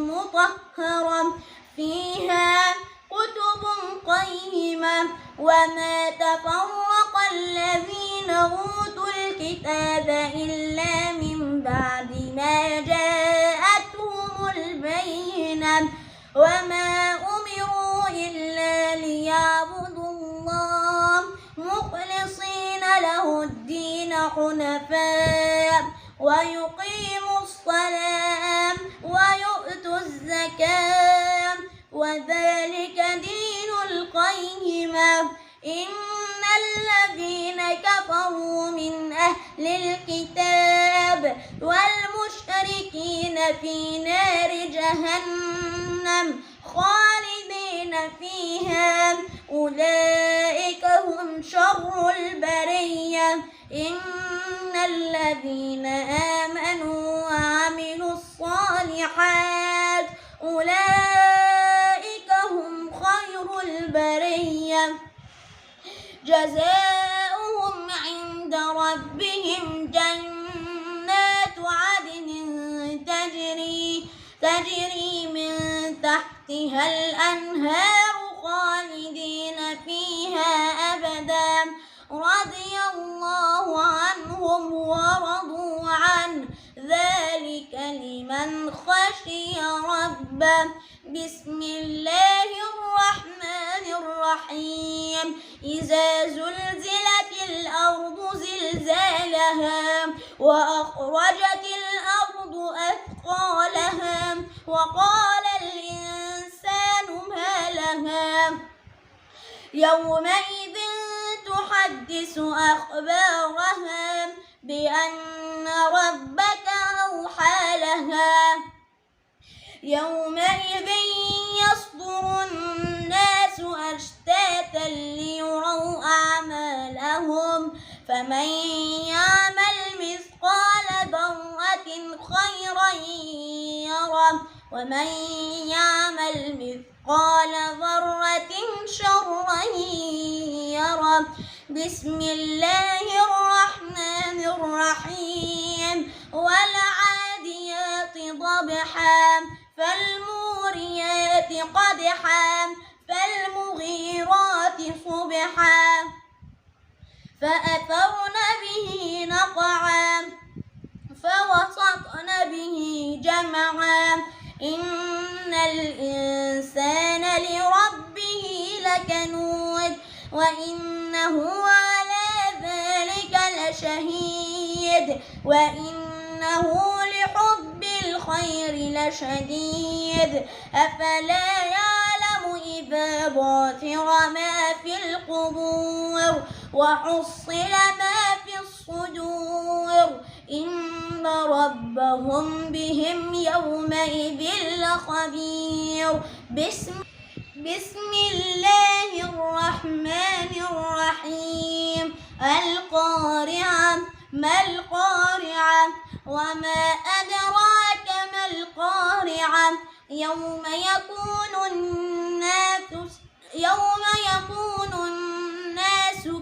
Speaker 1: مطهرة فيها كتب قيمة وما تفرق الذين أوتوا الكتاب إلا من بعد ما جاءتهم البينة وما أمروا إلا ليعبدوا الله مخلصين له الدين حنفاء ويقيموا الصلاة ويؤتوا الزكاة وذلك دين القيمة إن الذين كفروا من أهل الكتاب والمشركين في نار جهنم خالدين فيها أولئك هم شر البرية إن الذين آمنوا وعملوا الصالحات أولئك هم خير البرية جزاؤهم عند ربهم جنات عدن تجري من تحتها الأنهار خالدين فيها أبدا رضي الله عنهم ورضوا عنه ذلك لمن خشي ربه بسم الله الرحمن الرحيم إذا زلزلت الأرض زلزالها وأخرجت الأرض أثقالها وقال الإنسان ما لها يومئذ تحدث أخبارها بأن ربك أوحى لها يومئذ يصدر الناس أشتاتا ليروا أعمالهم فمن يعمل مثقال ذرة خيرا يره ومن يعمل مثقال ذرة شرا يره بسم الله الرحمن الرحيم والعاديات ضبحا فالموريات قدحا فالمغيرات صبحا فأثرن به نقعا فوسطن به جمعا إن الإنسان لربه لكنود وإنه على ذلك لشهيد وإنه لحب الخير لشديد أفلا يعلم إذا بعثر ما في القبور وحصل ما في الصدور إن ربهم بهم يومئذ لخبير بسم الله الرحمن الرحيم القارعة ما القارعة وما أدراك ما القارعة يوم يكون الناس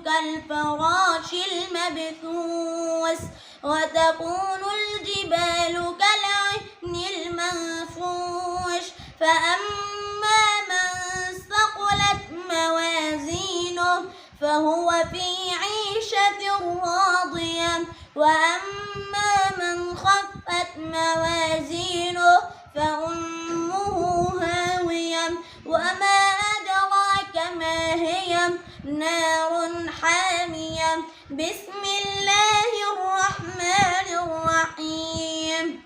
Speaker 1: كالفراش المبثوث وتكون الجبال كالعهن المنفوش فأما من ثقلت موازينه فهو في عيشة راضية وأما من خفت موازينه فأمه هاوية وما أدراك ما هي نار حامية بسم الله الرحمن الرحيم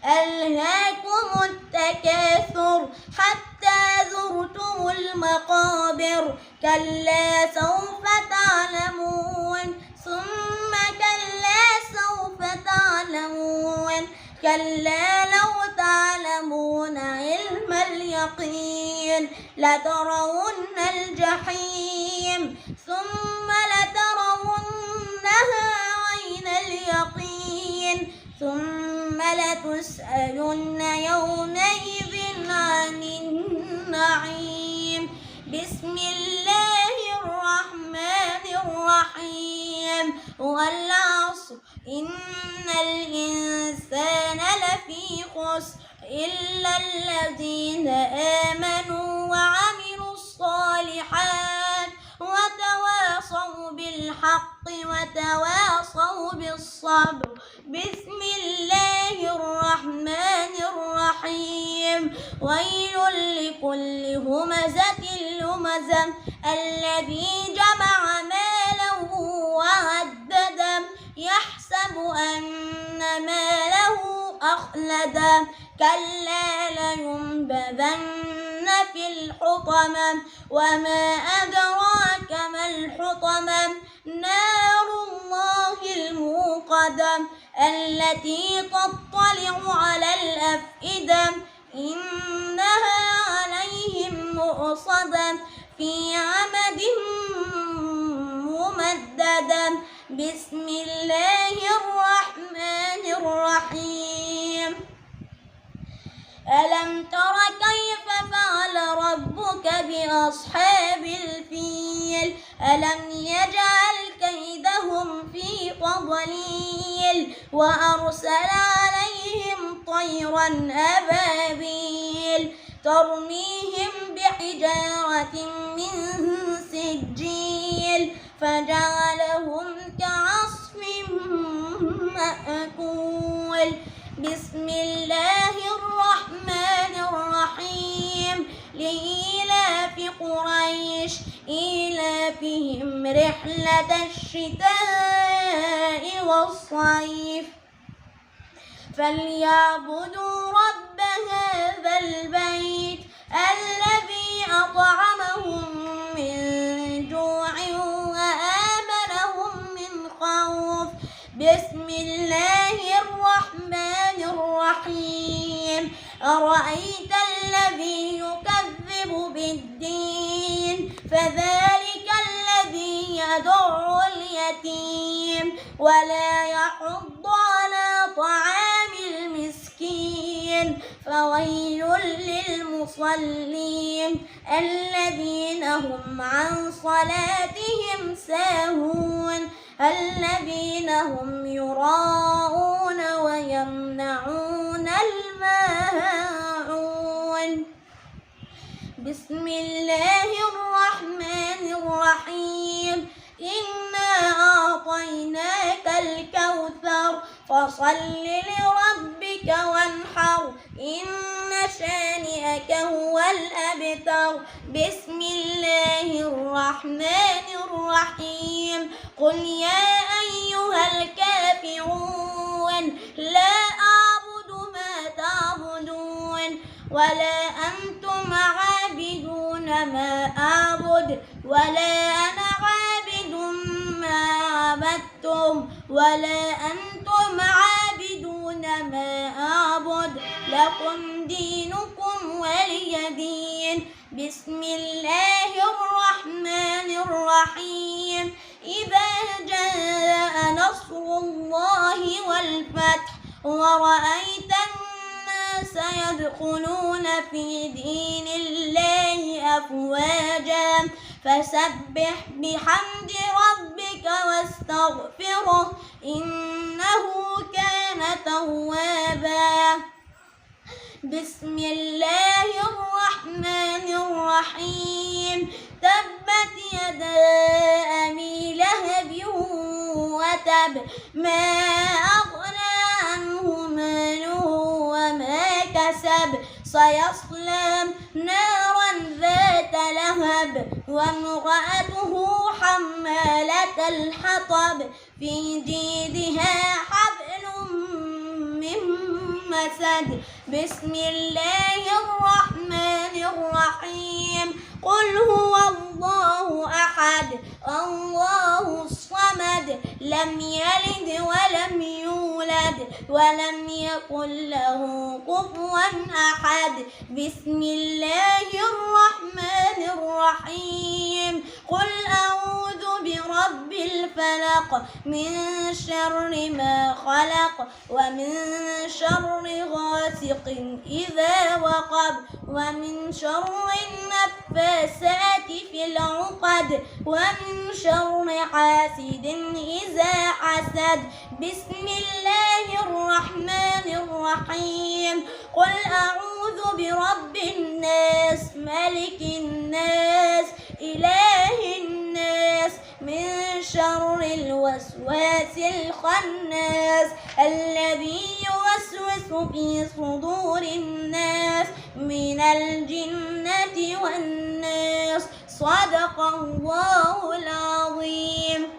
Speaker 1: ألهاكم التكاثر حتى زرتم المقابر كلا سوف تعلمون ثم كلا سوف تعلمون كلا لو تعلمون علم اليقين لترون الجحيم ثم لترونها عين اليقين ثم لتسألن يومئذ عن النعيم. بسم الله الرحمن الرحيم. والعصر إن الإنسان لفي خسر إلا الذين آمنوا وعملوا الصالحات وتواصوا بالحق وتواصوا بالصبر. بسم الله الرحمن الرحيم. ويل لكل همزة لمزة الذي جمع مالا وعدده يحسب أن ماله أخلده كلا لينبذن في الحطمة وما أدراك ما الحطمة نار الله الموقدة التي تطلع على الأفئدة إنها عليهم مؤصدة في عمد ممددة. بسم الله الرحمن الرحيم. ألم تر كيف فعل ربك بأصحاب الفيل ألم يجعل كيدهم في تضليل وأرسل عليهم طيرا أبابيل ترميهم بحجارة من سجيل فجعلهم كعصف مأكول. بسم الله الرحمن الرحيم. لإيلاف قريش إيلافهم رحلة الشتاء والصيف فليعبدوا رب هذا البيت الذي أطعمهم من جوع وآمنهم من خوف. بسم الله الرحمن الرحيم. أرأيت الذي يكذب بالدين فذلك الذي يدع اليتيم ولا يحض على طعام المسكين فويل للمصلين الذين هم عن صلاتهم ساهون الذين هم يراءون ويمنعون الماعون. بسم الله الرحمن الرحيم. إنا أعطيناك الكوثر فصل لربك وانحر إن شانئك هو الأبتر. بسم الله الرحمن الرحيم. قل يا أيها الكافرون لا أعبد ما تعبدون ولا أنتم عابدون ما أعبد ولا أنا عابد ما عبدتم ولا أنتم عابدون ما أعبد لكم دينكم ولي دين. بسم الله الرحمن الرحيم. إذا جاء نصر الله والفتح ورأيت الناس يدخلون في دين الله أفواجا فسبح بحمد ربك واستغفره إنه كان توابا. بسم الله الرحمن الرحيم. تبت يدا أبي لهب وتب ما أغنى عنه ماله وما كسب سيصلى نارا ذات لهب وامرأته حمالة الحطب في جيدها حبل من مسد. بسم الله الرحمن الرحيم. قل هو الله أحد الله الصمد لم يلد ولم يولد يولد ولم يكن له كفوا أحد. بسم الله الرحمن الرحيم. قل أعوذ برب الفلق من شر ما خلق ومن شر غاسق إذا وقب ومن شر النفاثات في العقد ومن شر حاسد إذا حسد. بسم الله الرحمن الرحيم. قل أعوذ برب الناس ملك الناس إله الناس من شر الوسواس الخناس الذي يوسوس في صدور الناس من الجنة والناس. صدق الله العظيم.